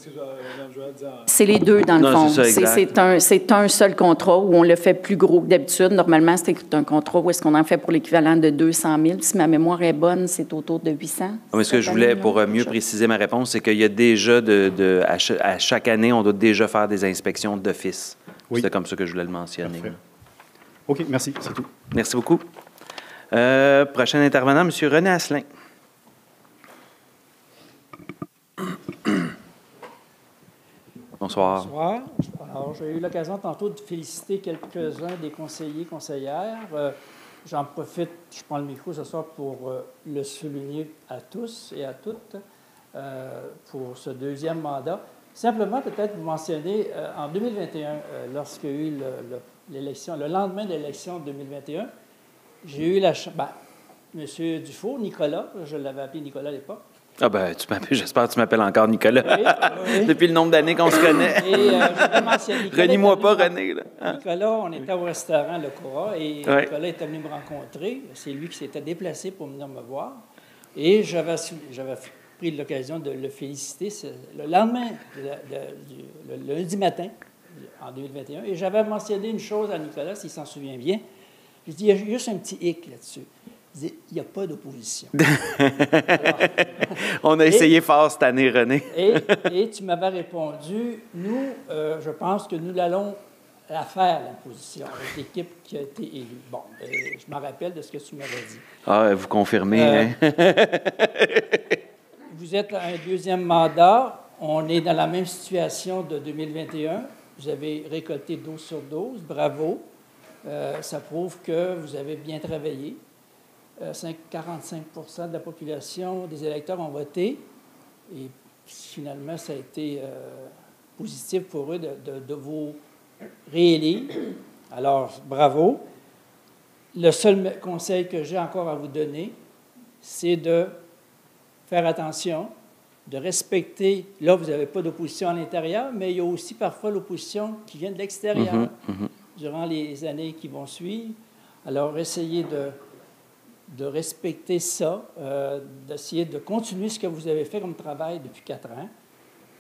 C'est les deux, dans le Non, fond. c'est ça, exact. C'est un seul contrat où on le fait plus gros que d'habitude. Normalement, c'est un contrat où est-ce qu'on en fait pour l'équivalent de 200 000. Si ma mémoire est bonne, c'est autour de 800. Mais ce que je voulais, pour mieux préciser ma réponse, c'est qu'il y a déjà, à chaque année, on doit déjà faire des inspections d'office. Oui. C'est comme ça que je voulais le mentionner. Parfait. OK, merci, c'est tout. Merci beaucoup. Prochain intervenant, M. René Asselin. Bonsoir. Bonsoir. Alors, j'ai eu l'occasion tantôt de féliciter quelques-uns des conseillers, conseillères. J'en profite, je prends le micro ce soir pour le souligner à tous et à toutes pour ce 2e mandat. Simplement, peut-être vous mentionner, en 2021, lorsqu'il y a eu l'élection, le lendemain de l'élection de 2021, j'ai eu la chance... M. Dufault, Nicolas, je l'avais appelé Nicolas à l'époque. Ah ben, j'espère que tu m'appelles encore Nicolas. Oui. Depuis le nombre d'années qu'on se connaît. Et je mentionné. Renie-moi pas, René. Là. Hein? Nicolas, on était au restaurant Le Cora et ouais. Nicolas est venu me rencontrer. C'est lui qui s'était déplacé pour venir me voir. Et j'avais pris l'occasion de le féliciter le lendemain, le lundi matin, en 2021. Et j'avais mentionné une chose à Nicolas, s'il s'en souvient bien. Je dis, il y a juste un petit hic là-dessus. Il n'y a pas d'opposition. On a essayé fort cette année, René. et tu m'avais répondu, nous, je pense que nous allons la faire, l'opposition, avec l'équipe qui a été élue. Bon, je me rappelle de ce que tu m'avais dit. Ah, vous confirmez, hein? Vous êtes à un 2e mandat. On est dans la même situation de 2021. Vous avez récolté 12 sur 12. Bravo. Ça prouve que vous avez bien travaillé. 45% de la population des électeurs ont voté et finalement, ça a été positif pour eux de vous réélire. Alors, bravo. Le seul conseil que j'ai encore à vous donner, c'est de faire attention, de respecter. Là, vous n'avez pas d'opposition à l'intérieur, mais il y a aussi parfois l'opposition qui vient de l'extérieur durant les années qui vont suivre. Alors, essayez de respecter ça, d'essayer de continuer ce que vous avez fait comme travail depuis 4 ans.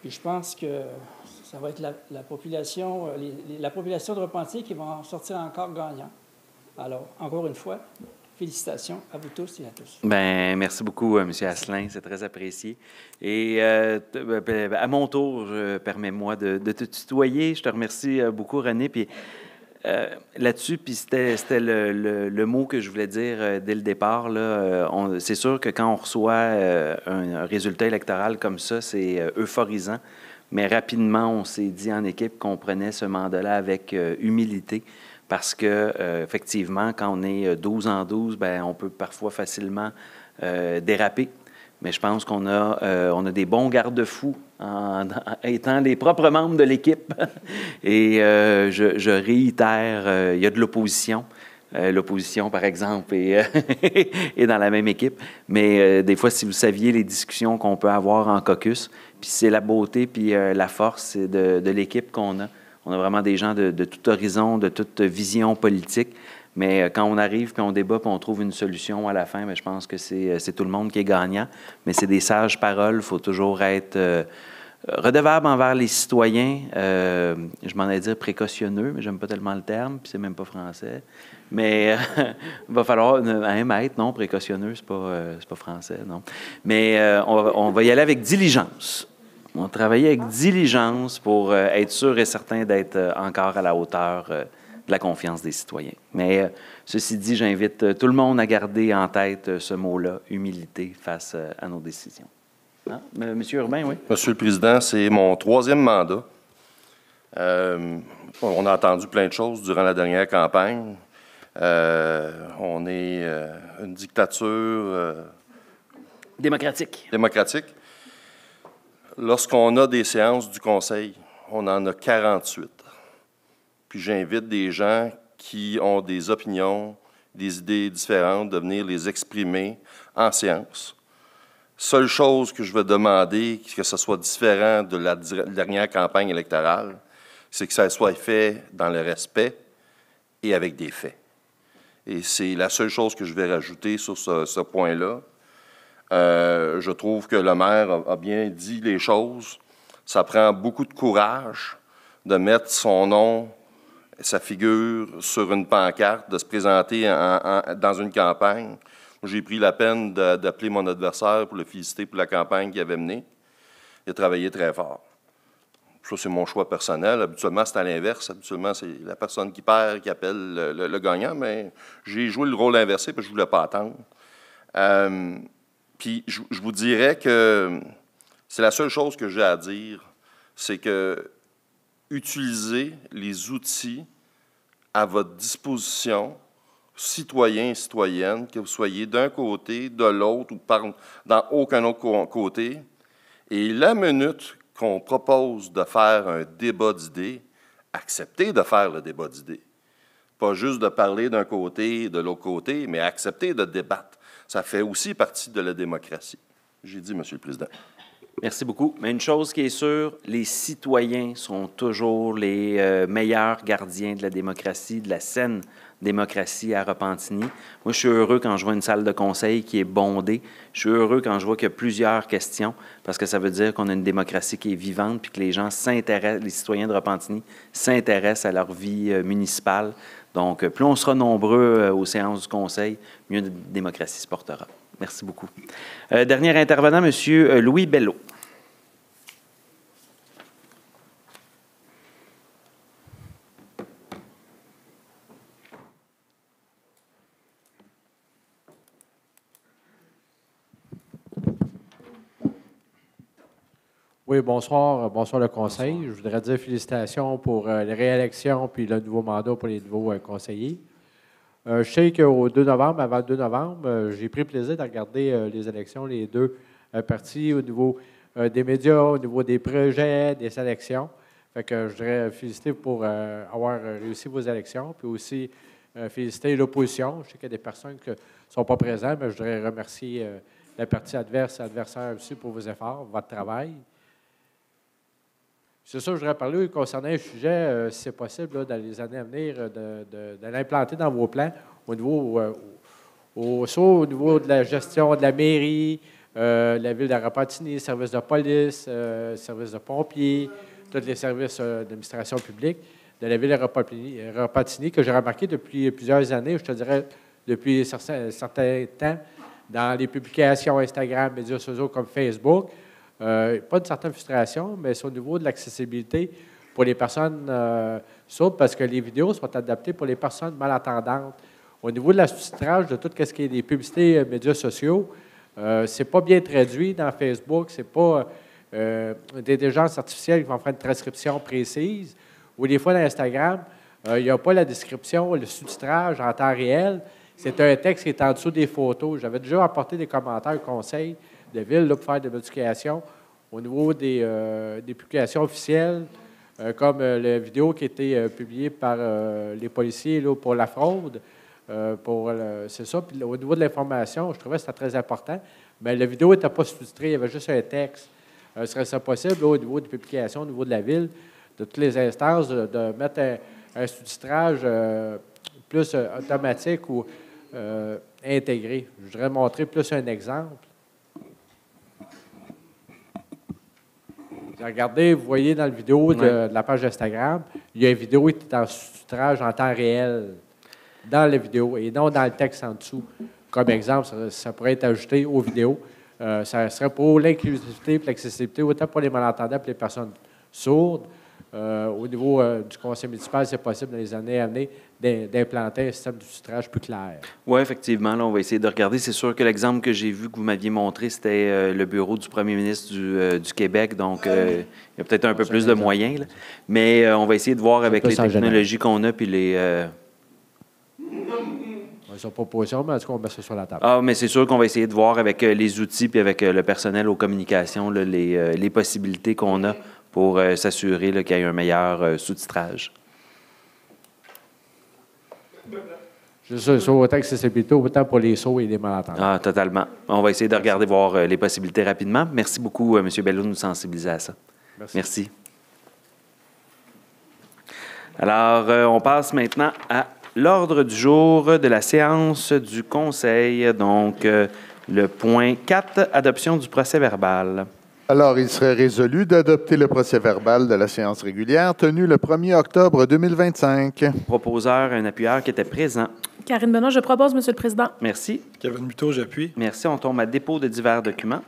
Puis je pense que ça va être la population de Repentigny qui va en sortir encore gagnant. Alors, encore une fois, félicitations à vous tous et à tous. Bien, merci beaucoup, M. Asselin. C'est très apprécié. Et à mon tour, permets-moi de te tutoyer. Je te remercie beaucoup, René. Puis là-dessus, puis c'était le mot que je voulais dire dès le départ. C'est sûr que quand on reçoit un résultat électoral comme ça, c'est euphorisant. Mais rapidement, on s'est dit en équipe qu'on prenait ce mandat-là avec humilité. Parce que effectivement, quand on est 12 en 12, bien, on peut parfois facilement déraper. Mais je pense qu'on a des bons garde-fous en étant les propres membres de l'équipe. Et je réitère, il y a de l'opposition, l'opposition, par exemple, est dans la même équipe. Mais des fois, si vous saviez les discussions qu'on peut avoir en caucus, puis c'est la beauté puis la force de l'équipe qu'on a. On a vraiment des gens de tout horizon, de toute vision politique. Mais quand on arrive, puis on débat, puis on trouve une solution à la fin, bien, je pense que c'est tout le monde qui est gagnant. Mais c'est des sages paroles. Il faut toujours être redevable envers les citoyens. Je m'en ai dire précautionneux, mais j'aime pas tellement le terme, puis c'est même pas français. Mais il va falloir être, non, précautionneux, c'est pas français, non. Mais on va y aller avec diligence. On va travailler avec diligence pour être sûr et certain d'être encore à la hauteur de la confiance des citoyens. Mais ceci dit, j'invite tout le monde à garder en tête ce mot-là, humilité, face à nos décisions. Ah, Monsieur Urbain, oui. Monsieur le Président, c'est mon 3e mandat. On a entendu plein de choses durant la dernière campagne. On est une dictature démocratique. Lorsqu'on a des séances du Conseil, on en a 48. Puis j'invite des gens qui ont des opinions, des idées différentes, de venir les exprimer en séance. Seule chose que je veux demander, que ce soit différent de la dernière campagne électorale, c'est que ça soit fait dans le respect et avec des faits. Et c'est la seule chose que je vais rajouter sur ce point-là. Je trouve que le maire a bien dit les choses. Ça prend beaucoup de courage de mettre son nom, sa figure sur une pancarte, de se présenter dans une campagne. J'ai pris la peine d'appeler mon adversaire pour le féliciter pour la campagne qu'il avait menée. Il a travaillé très fort. Ça, c'est mon choix personnel. Habituellement, c'est à l'inverse. Habituellement, c'est la personne qui perd qui appelle le gagnant, mais j'ai joué le rôle inversé parce que je ne voulais pas attendre. Puis, je vous dirais que c'est la seule chose que j'ai à dire, c'est que utilisez les outils à votre disposition, citoyens et citoyennes, que vous soyez d'un côté, de l'autre ou dans aucun autre côté. Et la minute qu'on propose de faire un débat d'idées, acceptez de faire le débat d'idées. Pas juste de parler d'un côté et de l'autre côté, mais accepter de débattre. Ça fait aussi partie de la démocratie. J'ai dit, Monsieur le Président. Merci beaucoup. Mais une chose qui est sûre, les citoyens sont toujours les meilleurs gardiens de la démocratie, de la saine démocratie à Repentigny. Moi, je suis heureux quand je vois une salle de conseil qui est bondée. Je suis heureux quand je vois qu'il y a plusieurs questions, parce que ça veut dire qu'on a une démocratie qui est vivante, puis que les gens s'intéressent, les citoyens de Repentigny s'intéressent à leur vie municipale. Donc, plus on sera nombreux aux séances du conseil, mieux notre démocratie se portera. Merci beaucoup. Dernier intervenant, M. Louis Belleau. Oui, bonsoir. Bonsoir le conseil. Je voudrais dire félicitations pour les réélections puis le nouveau mandat pour les nouveaux conseillers. Je sais qu'au 2 novembre, avant le 2 novembre, j'ai pris plaisir de regarder les élections, les deux partis au niveau des médias, au niveau des projets, des élections. Fait que je voudrais féliciter pour avoir réussi vos élections, puis aussi féliciter l'opposition. Je sais qu'il y a des personnes qui ne sont pas présentes, mais je voudrais remercier la partie adversaire aussi pour vos efforts, votre travail. C'est ça que je voudrais parler concernant un sujet, si c'est possible, là, dans les années à venir, de l'implanter dans vos plans au niveau, au niveau de la gestion de la mairie, la ville de Repentigny, services de police, services de pompiers, tous les services d'administration publique de la ville de Repentigny, que j'ai remarqué depuis plusieurs années, je te dirais depuis certains temps, dans les publications Instagram, médias sociaux comme Facebook. Pas de certaine frustration, mais c'est au niveau de l'accessibilité pour les personnes sourdes, parce que les vidéos sont adaptées pour les personnes malentendantes. Au niveau de la sous-titrage de tout ce qui est des publicités médias sociaux, c'est pas bien traduit dans Facebook, c'est pas des intelligences artificielles qui vont faire une transcription précise, ou des fois dans Instagram, il n'y a pas la description, le sous-titrage en temps réel. C'est un texte qui est en dessous des photos. J'avais déjà apporté des commentaires au conseil de ville là, pour faire des modifications au niveau des publications officielles, comme la vidéo qui a été publiée par les policiers là, pour la fraude. C'est ça. Puis au niveau de l'information, je trouvais que c'était très important. Mais la vidéo n'était pas sous-titrée, il y avait juste un texte. Serait ça possible, là, au niveau des publications, au niveau de la ville, de toutes les instances, de mettre un sous-titrage plus automatique ou intégré? Je voudrais montrer plus un exemple. Regardez, vous voyez dans la vidéo de la page Instagram, il y a une vidéo qui est en sous-titrage en temps réel dans la vidéo et non dans le texte en dessous. Comme exemple, ça pourrait être ajouté aux vidéos. Ça serait pour l'inclusivité et l'accessibilité, autant pour les malentendants que pour les personnes sourdes. Au niveau du conseil municipal, c'est possible dans les années à venir d'implanter un système de sous-titrage plus clair. Oui, effectivement. Là, on va essayer de regarder. C'est sûr que l'exemple que j'ai vu, que vous m'aviez montré, c'était le bureau du premier ministre du Québec. Donc, il y a peut-être un peu plus de moyens. Là. Mais on va essayer de voir avec les technologies qu'on a puis les... Sur proposition, mais en tout cas, on met ça sur la table. Ah, mais c'est sûr qu'on va essayer de voir avec les outils puis avec le personnel aux communications là, les possibilités qu'on a pour s'assurer qu'il y ait un meilleur sous-titrage. Juste ça, autant accessibilité, autant pour les sourds et les malentendants. Ah, totalement. On va essayer de regarder, voir les possibilités rapidement. Merci beaucoup, M. Bello, de nous sensibiliser à ça. Merci. Alors, on passe maintenant à l'ordre du jour de la séance du Conseil. Donc, le point 4, adoption du procès-verbal. Alors, il serait résolu d'adopter le procès-verbal de la séance régulière tenue le 1er octobre 2025. Proposeur, un appuyeur qui était présent. Karine Benoît, je propose, Monsieur le Président. Merci. Kevin Muto, j'appuie. Merci. On tombe à dépôt de divers documents.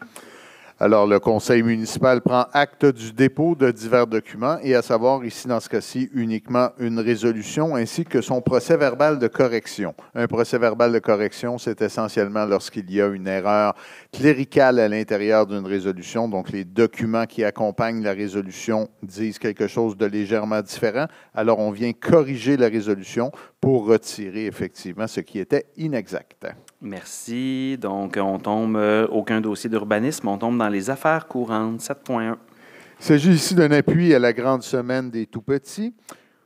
Alors, le conseil municipal prend acte du dépôt de divers documents et à savoir ici, dans ce cas-ci, uniquement une résolution ainsi que son procès-verbal de correction. Un procès-verbal de correction, c'est essentiellement lorsqu'il y a une erreur cléricale à l'intérieur d'une résolution. Donc, les documents qui accompagnent la résolution disent quelque chose de légèrement différent. Alors, on vient corriger la résolution pour retirer effectivement ce qui était inexact. Merci. Donc, on tombe, aucun dossier d'urbanisme, on tombe dans les affaires courantes, 7.1. Il s'agit ici d'un appui à la Grande Semaine des Tout-Petits.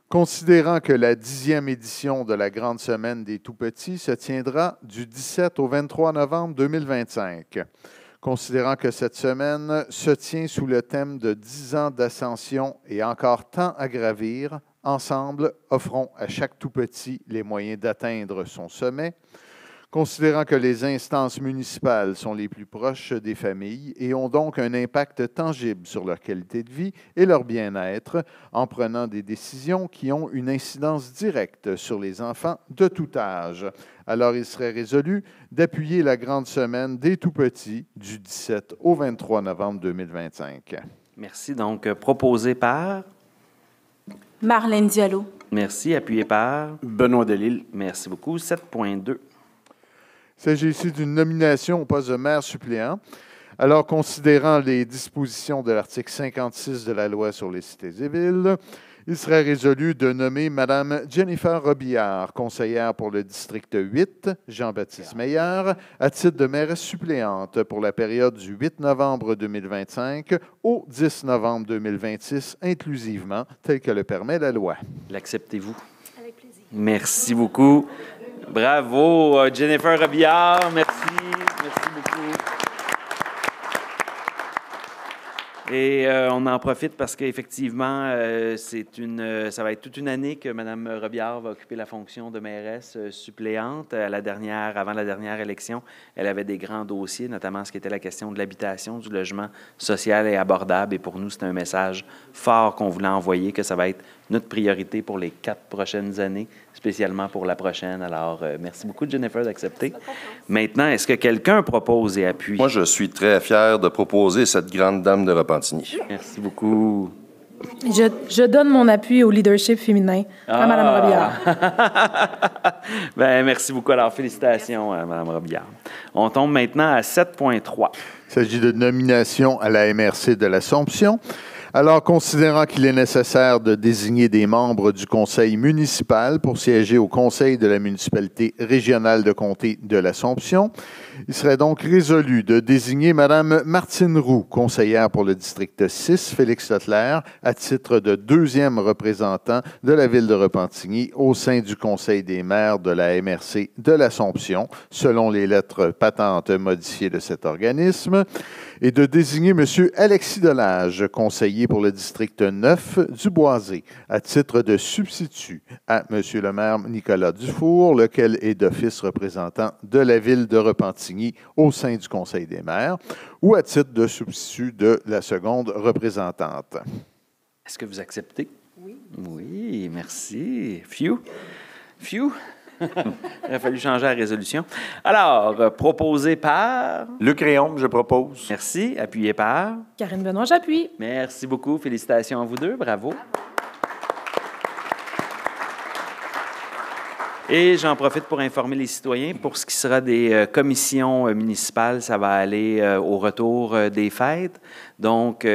Considérant que la 10e édition de la Grande Semaine des Tout-Petits se tiendra du 17 au 23 novembre 2025. Considérant que cette semaine se tient sous le thème de 10 ans d'ascension et encore tant à gravir, ensemble, offrons à chaque tout-petit les moyens d'atteindre son sommet. Considérant que les instances municipales sont les plus proches des familles et ont donc un impact tangible sur leur qualité de vie et leur bien-être en prenant des décisions qui ont une incidence directe sur les enfants de tout âge. Alors, il serait résolu d'appuyer la Grande Semaine des Tout-Petits du 17 au 23 novembre 2025. Merci. Donc, proposé par... Marlène Diallo. Merci. Appuyé par... Benoît Delisle. Merci beaucoup. 7.2. Il s'agit ici d'une nomination au poste de maire suppléant. Alors, considérant les dispositions de l'article 56 de la loi sur les cités et villes, il serait résolu de nommer Mme Jennifer Robillard, conseillère pour le district 8, Jean-Baptiste Meillard, à titre de mairesse suppléante pour la période du 8 novembre 2025 au 10 novembre 2026, inclusivement, tel que le permet la loi. L'acceptez-vous? Avec plaisir. Merci beaucoup. Bravo, Jennifer Robillard. Merci. Merci beaucoup. Et on en profite parce qu'effectivement, ça va être toute une année que Mme Robillard va occuper la fonction de mairesse suppléante. Avant la dernière élection, elle avait des grands dossiers, notamment ce qui était la question de l'habitation, du logement social et abordable. Et pour nous, c'est un message fort qu'on voulait envoyer, que ça va être notre priorité pour les 4 prochaines années, spécialement pour la prochaine. Alors, merci beaucoup, Jennifer, d'accepter. Maintenant, est-ce que quelqu'un propose et appuie? Moi, je suis très fier de proposer cette grande dame de Repentigny. Merci beaucoup. Je donne mon appui au leadership féminin à Mme Robillard. Bien, merci beaucoup. Alors, félicitations à Mme Robillard. On tombe maintenant à 7.3. Il s'agit de nomination à la MRC de l'Assomption. Alors, considérant qu'il est nécessaire de désigner des membres du conseil municipal pour siéger au conseil de la municipalité régionale de comté de l'Assomption, il serait donc résolu de désigner Mme Martine Roux, conseillère pour le district 6, Félix Leclerc, à titre de deuxième représentant de la ville de Repentigny au sein du conseil des maires de la MRC de l'Assomption, selon les lettres patentes modifiées de cet organisme, et de désigner M. Alexis Delage, conseiller pour le district 9 du Boisé, à titre de substitut à M. le maire Nicolas Dufour, lequel est d'office représentant de la ville de Repentigny au sein du conseil des maires, ou à titre de substitut de la seconde représentante. Est-ce que vous acceptez? Oui. Oui, merci. Phew. Il a fallu changer la résolution. Alors, proposé par... Luc Réaume, je propose. Merci. Appuyé par... Karine Benoît, j'appuie. Merci beaucoup. Félicitations à vous deux. Bravo. Et j'en profite pour informer les citoyens, pour ce qui sera des commissions municipales, ça va aller au retour des fêtes. Donc,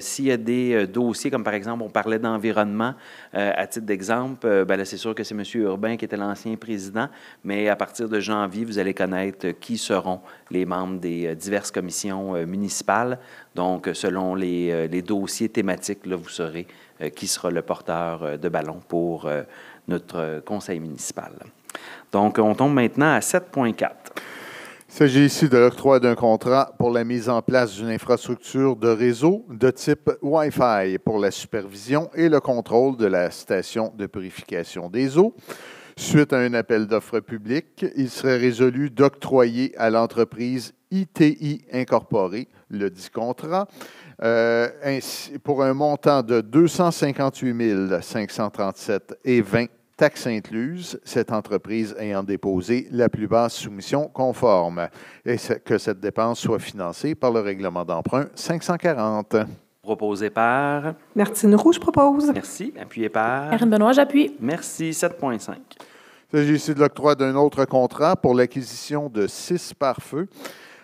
s'il y a des dossiers, comme par exemple, on parlait d'environnement, à titre d'exemple, là, c'est sûr que c'est M. Urbain qui était l'ancien président, mais à partir de janvier, vous allez connaître qui seront les membres des diverses commissions municipales. Donc, selon les dossiers thématiques, là, vous saurez qui sera le porteur de ballon pour notre conseil municipal. Donc, on tombe maintenant à 7.4. Il s'agit ici de l'octroi d'un contrat pour la mise en place d'une infrastructure de réseau de type Wi-Fi pour la supervision et le contrôle de la station de purification des eaux. Suite à un appel d'offres public, il serait résolu d'octroyer à l'entreprise ITI Incorporée le dit contrat pour un montant de 258 537,20 taxes incluses, cette entreprise ayant déposé la plus basse soumission conforme, et que cette dépense soit financée par le règlement d'emprunt 540. Proposé par... Martine Roux, je propose. Merci. Appuyé par... Karine Benoît, j'appuie. Merci. 7.5. Il s'agit ici de l'octroi d'un autre contrat pour l'acquisition de 6 pare-feux.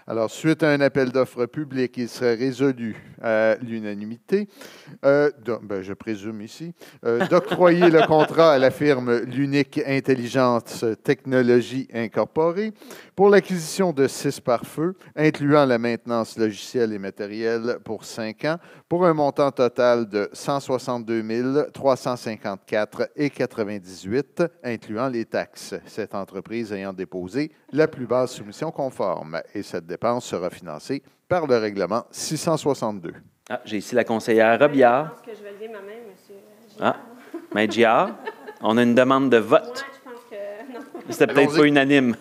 Alors, suite à un appel d'offres public, il serait résolu à l'unanimité, je présume ici, d'octroyer le contrat à la firme L'Unique Intelligence Technologie Incorporée pour l'acquisition de 6 pare-feux, incluant la maintenance logicielle et matérielle pour 5 ans, pour un montant total de 162 354,98, incluant les taxes. Cette entreprise ayant déposé la plus basse soumission conforme. Et cette dépense sera financée par le règlement 662. Ah, j'ai ici la conseillère Robillard. Je pense que je vais lever ma main, M. Girard. Ah, Maître Girard, on a une demande de vote. Oui, je pense que non. C'était peut-être pas unanime.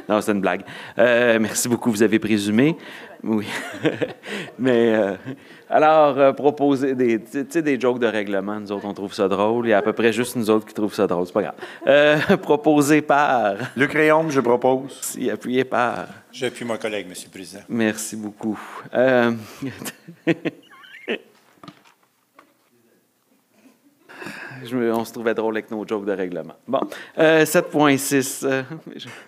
Non, c'est une blague. Merci beaucoup, vous avez présumé. Oui. Mais, proposer des jokes de règlement, nous autres, on trouve ça drôle. Il y a à peu près juste nous autres qui trouvent ça drôle, c'est pas grave. Proposé par... Luc Réaume, je propose. Si, appuyé par... J'appuie mon collègue, M. le Président. Merci beaucoup. On se trouvait drôle avec nos jokes de règlement. Bon, 7.6.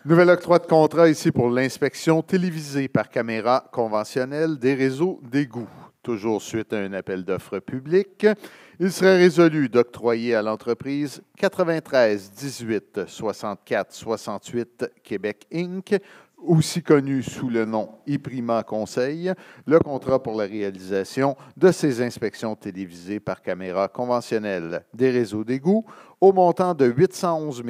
Nouvel octroi de contrat ici pour l'inspection télévisée par caméra conventionnelle des réseaux d'égouts. Toujours suite à un appel d'offres public, il serait résolu d'octroyer à l'entreprise 93 18 64 68 Québec Inc., aussi connu sous le nom IPRIMA Conseil, le contrat pour la réalisation de ces inspections télévisées par caméra conventionnelle des réseaux d'égouts au montant de 811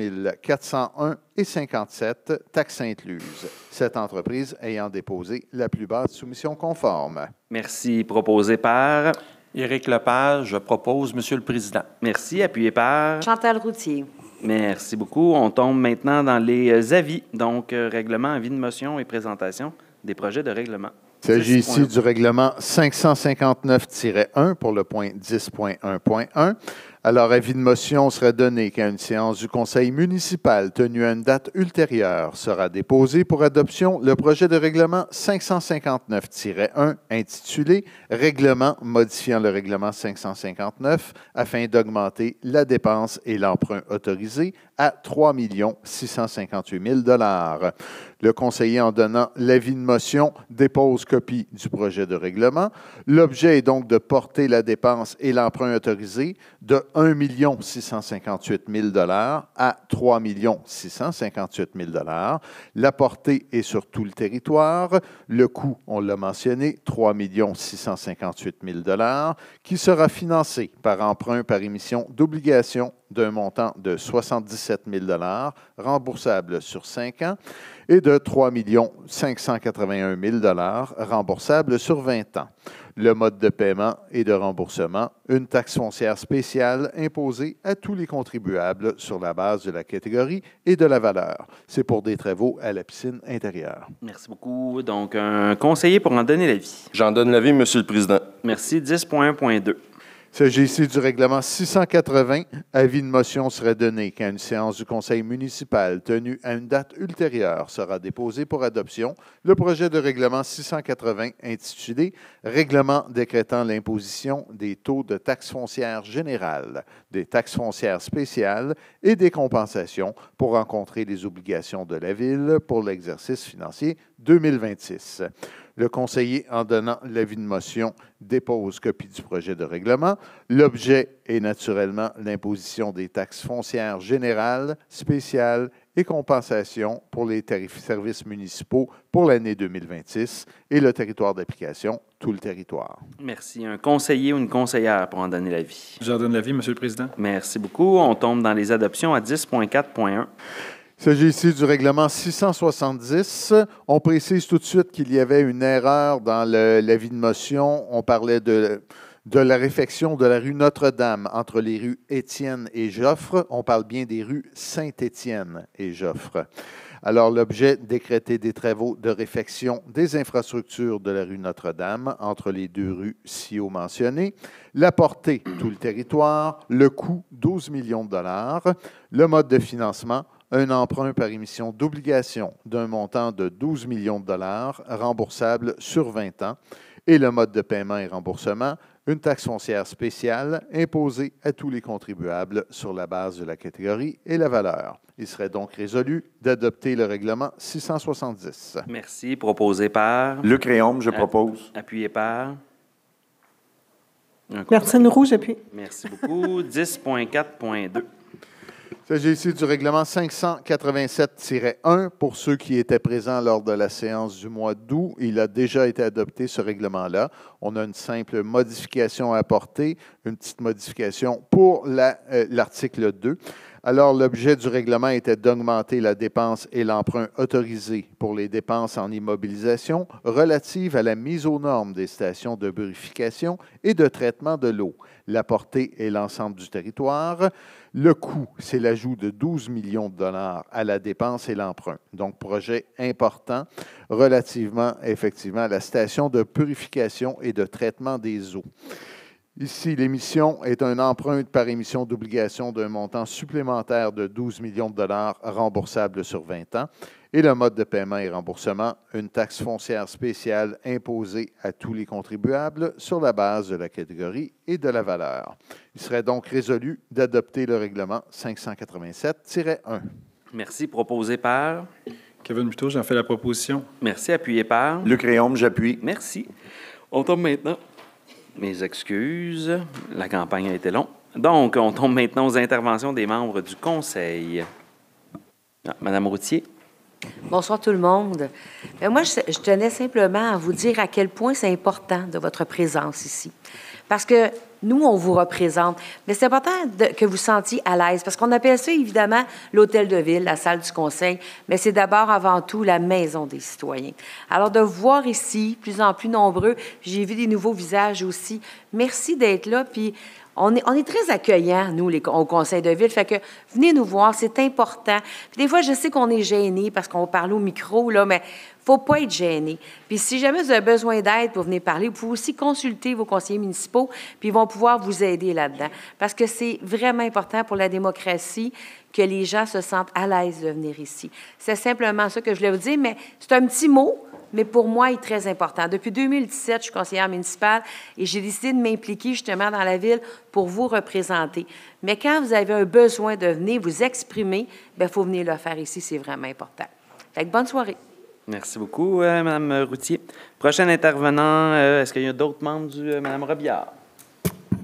401,57 taxes incluses. Cette entreprise ayant déposé la plus basse soumission conforme. Merci. Proposé par... Éric Lepage, je propose, M. le Président. Merci. Appuyé par... Chantal Routier. Merci beaucoup. On tombe maintenant dans les avis. Donc, règlement, avis de motion et présentation des projets de règlement. Il s'agit ici du règlement 559-1 pour le point 10.1.1. Alors, avis de motion sera donné quand une séance du conseil municipal tenue à une date ultérieure sera déposée pour adoption le projet de règlement 559-1 intitulé « Règlement modifiant le règlement 559 afin d'augmenter la dépense et l'emprunt autorisé à 3 658 000 $. Le conseiller, en donnant l'avis de motion, dépose copie du projet de règlement. L'objet est donc de porter la dépense et l'emprunt autorisé de 1 658 000 $ à 3 658 000 $. La portée est sur tout le territoire. Le coût, on l'a mentionné, 3 658 000 $, qui sera financé par emprunt par émission d'obligations d'un montant de 77 000 $ remboursable sur 5 ans et de 3 581 000 $ remboursable sur 20 ans. Le mode de paiement et de remboursement, une taxe foncière spéciale imposée à tous les contribuables sur la base de la catégorie et de la valeur. C'est pour des travaux à la piscine intérieure. Merci beaucoup. Donc, un conseiller pour en donner l'avis. J'en donne l'avis, Monsieur le Président. Merci. 10.1.2. Il s'agit ici du règlement 680. Avis de motion serait donné quand une séance du conseil municipal tenue à une date ultérieure sera déposée pour adoption le projet de règlement 680 intitulé « Règlement décrétant l'imposition des taux de taxes foncières générales, des taxes foncières spéciales et des compensations pour rencontrer les obligations de la Ville pour l'exercice financier 2026 ». Le conseiller, en donnant l'avis de motion, dépose copie du projet de règlement. L'objet est naturellement l'imposition des taxes foncières générales, spéciales et compensations pour les services municipaux pour l'année 2026 et le territoire d'application, tout le territoire. Merci. Un conseiller ou une conseillère pour en donner l'avis. J'en donne l'avis, Monsieur le Président. Merci beaucoup. On tombe dans les adoptions à 10.4.1. Il s'agit ici du règlement 670. On précise tout de suite qu'il y avait une erreur dans l'avis de motion. On parlait de la réfection de la rue Notre-Dame entre les rues Étienne et Joffre. On parle bien des rues Saint-Étienne et Joffre. Alors, l'objet, décréter des travaux de réfection des infrastructures de la rue Notre-Dame entre les deux rues ci-haut mentionnées. La portée, tout le territoire. Le coût, 12 millions de $. Le mode de financement, un emprunt par émission d'obligations d'un montant de 12 millions de $ remboursable sur 20 ans et le mode de paiement et remboursement, une taxe foncière spéciale imposée à tous les contribuables sur la base de la catégorie et la valeur. Il serait donc résolu d'adopter le règlement 670. Merci. Proposé par? Luc Réaume, je propose. Appuyé par? Martine Roux, j'appuie. Merci beaucoup. 10.4.2. Il s'agit ici du règlement 587-1. Pour ceux qui étaient présents lors de la séance du mois d'août, il a déjà été adopté, ce règlement-là. On a une simple modification à apporter, une petite modification pour l'article 2. Alors, l'objet du règlement était d'augmenter la dépense et l'emprunt autorisé pour les dépenses en immobilisation relatives à la mise aux normes des stations de purification et de traitement de l'eau. La portée est l'ensemble du territoire. Le coût, c'est l'ajout de 12 millions de $ à la dépense et l'emprunt. Donc, projet important relativement, effectivement, à la station de purification et de traitement des eaux. Ici, l'émission est un emprunt par émission d'obligation d'un montant supplémentaire de 12 millions de $ remboursable sur 20 ans. Et le mode de paiement et remboursement, une taxe foncière spéciale imposée à tous les contribuables sur la base de la catégorie et de la valeur. Il serait donc résolu d'adopter le règlement 587-1. Merci. Proposé par? Kevin Buteau, j'en fais la proposition. Merci. Appuyé par? Luc Réaume, j'appuie. Merci. On tombe maintenant. Mes excuses. La campagne a été longue. Donc, on tombe maintenant aux interventions des membres du Conseil. Madame Routier. Bonsoir tout le monde. Moi, je tenais simplement à vous dire à quel point c'est important de votre présence ici. Parce que nous, on vous représente, mais c'est important que vous sentiez à l'aise, parce qu'on appelle ça, évidemment, l'hôtel de ville, la salle du conseil, mais c'est d'abord, avant tout, la maison des citoyens. Alors, de vous voir ici, plus en plus nombreux, j'ai vu des nouveaux visages aussi. Merci d'être là, puis On est très accueillants, nous, au conseil de ville. Fait que venez nous voir, c'est important. Puis des fois, je sais qu'on est gênés parce qu'on parle au micro, là, mais il ne faut pas être gêné. Puis si jamais vous avez besoin d'aide pour venir parler, vous pouvez aussi consulter vos conseillers municipaux, puis ils vont pouvoir vous aider là-dedans. Parce que c'est vraiment important pour la démocratie que les gens se sentent à l'aise de venir ici. C'est simplement ça que je voulais vous dire, mais c'est un petit mot, mais pour moi, il est très important. Depuis 2017, je suis conseillère municipale et j'ai décidé de m'impliquer justement dans la ville pour vous représenter. Mais quand vous avez un besoin de venir vous exprimer, il faut venir le faire ici, c'est vraiment important. Fait que bonne soirée. Merci beaucoup, Mme Routier. Prochain intervenant, est-ce qu'il y a d'autres membres du Mme Robillard?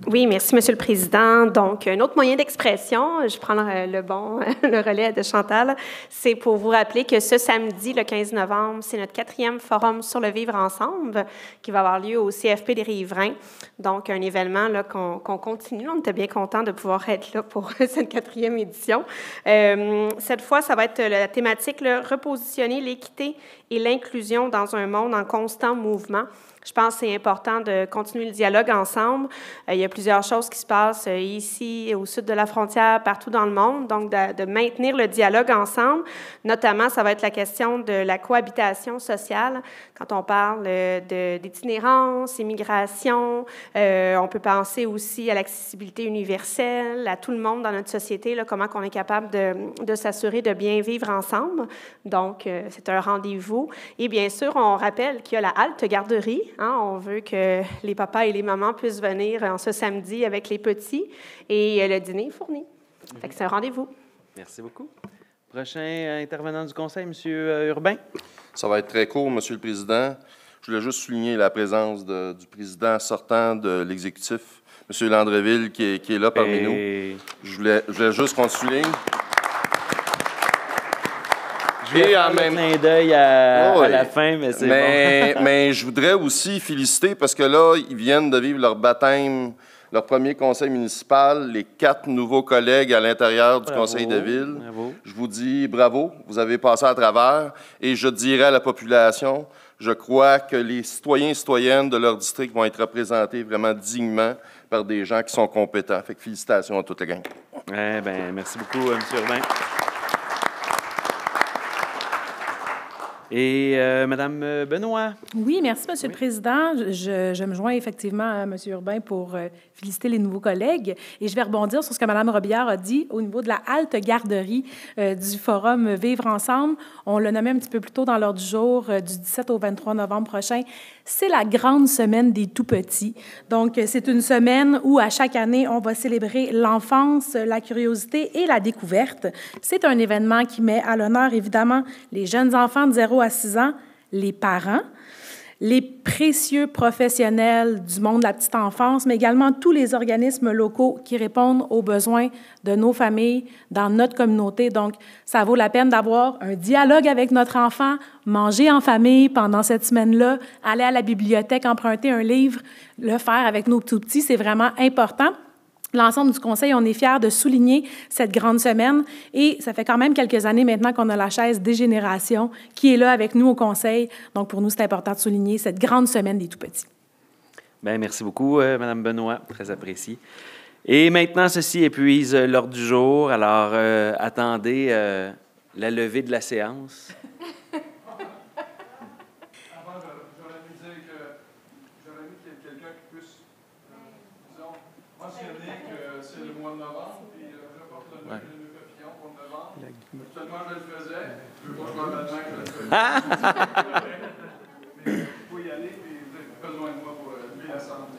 Oui, merci, Monsieur le Président. Donc, un autre moyen d'expression, je prends le relais de Chantal, c'est pour vous rappeler que ce samedi, le 15 novembre, c'est notre 4e forum sur le vivre ensemble qui va avoir lieu au CFP des Riverains. Donc, un événement là, qu'on continue. On était bien contents de pouvoir être là pour cette 4e édition. Cette fois, ça va être la thématique, repositionner l'équité et l'inclusion dans un monde en constant mouvement. Je pense que c'est important de continuer le dialogue ensemble. Il y a plusieurs choses qui se passent ici, au sud de la frontière, partout dans le monde. Donc, de maintenir le dialogue ensemble. Notamment, ça va être la question de la cohabitation sociale. Quand on parle d'itinérance, immigration, on peut penser aussi à l'accessibilité universelle, à tout le monde dans notre société, là, comment on est capable de s'assurer de bien vivre ensemble. Donc, c'est un rendez-vous. Et bien sûr, on rappelle qu'il y a la halte garderie. Hein, on veut que les papas et les mamans puissent venir en ce samedi avec les petits et le dîner est fourni. Fait que c'est un rendez-vous. Merci beaucoup. Prochain intervenant du Conseil, M. Urbain. Ça va être très court, M. le Président. Je voulais juste souligner la présence du président sortant de l'exécutif, M. Landreville, qui est là parmi nous. Je voulais juste qu'on souligne. Je vais faire un clin d'œil à la fin, mais c'est bon. Mais je voudrais aussi féliciter, parce que là, ils viennent de vivre leur baptême, leur premier conseil municipal, les 4 nouveaux collègues à l'intérieur du conseil de ville. Bravo. Je vous dis bravo, vous avez passé à travers. Et je dirais à la population, je crois que les citoyens et citoyennes de leur district vont être représentés vraiment dignement par des gens qui sont compétents. Fait que félicitations à toute la gang. Eh bien, merci beaucoup, M. Urbain. Et Mme Benoît. Oui, merci, M. le Président. Je me joins effectivement à M. Urbain pour féliciter les nouveaux collègues. Et je vais rebondir sur ce que Mme Robillard a dit au niveau de la halte garderie du Forum Vivre ensemble. On l'a nommé un petit peu plus tôt dans l'ordre du jour, du 17 au 23 novembre prochain. C'est la grande semaine des tout-petits. Donc, c'est une semaine où, à chaque année, on va célébrer l'enfance, la curiosité et la découverte. C'est un événement qui met à l'honneur, évidemment, les jeunes enfants de 0 à 6 ans, les parents, les précieux professionnels du monde de la petite enfance, mais également tous les organismes locaux qui répondent aux besoins de nos familles dans notre communauté. Donc, ça vaut la peine d'avoir un dialogue avec notre enfant, manger en famille pendant cette semaine-là, aller à la bibliothèque, emprunter un livre, le faire avec nos tout-petits, c'est vraiment important. L'ensemble du Conseil, on est fiers de souligner cette grande semaine et ça fait quand même quelques années maintenant qu'on a la chaise des générations qui est là avec nous au Conseil. Donc, pour nous, c'est important de souligner cette grande semaine des tout-petits. Bien, merci beaucoup, Mme Benoît. Très apprécié. Et maintenant, ceci épuise l'ordre du jour. Alors, attendez la levée de la séance.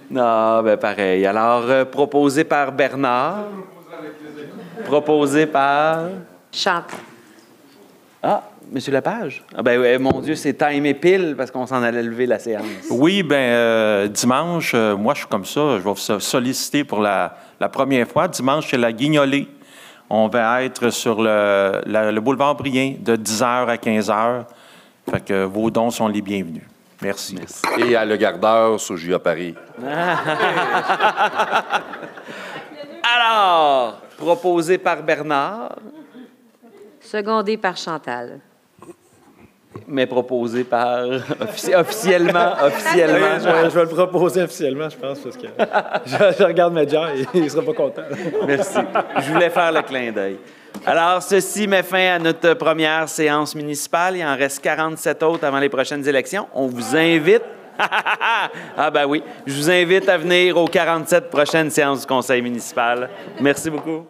Non, ben pareil. Alors, proposé par Bernard. Proposé par... Chantal. Ah, M. Lepage? Ah ben ouais, mon Dieu, c'est timé pile parce qu'on s'en allait lever la séance. Oui, bien, dimanche, moi, je suis comme ça. Je vais vous solliciter pour la première fois. Dimanche, c'est la Guignolée. On va être sur le boulevard Brien de 10h à 15h. Fait que vos dons sont les bienvenus. Merci. Et à Le Gardeur sur J.A. Paris. Alors, proposé par Bernard. Secondé par Chantal. mais proposé par officiellement. Je vais le proposer officiellement, je pense, parce que je regarde Medja et il ne sera pas content. Merci. Je voulais faire le clin d'œil. Alors, ceci met fin à notre première séance municipale. Il en reste 47 autres avant les prochaines élections. On vous invite... Ah ben oui, je vous invite à venir aux 47 prochaines séances du conseil municipal. Merci beaucoup.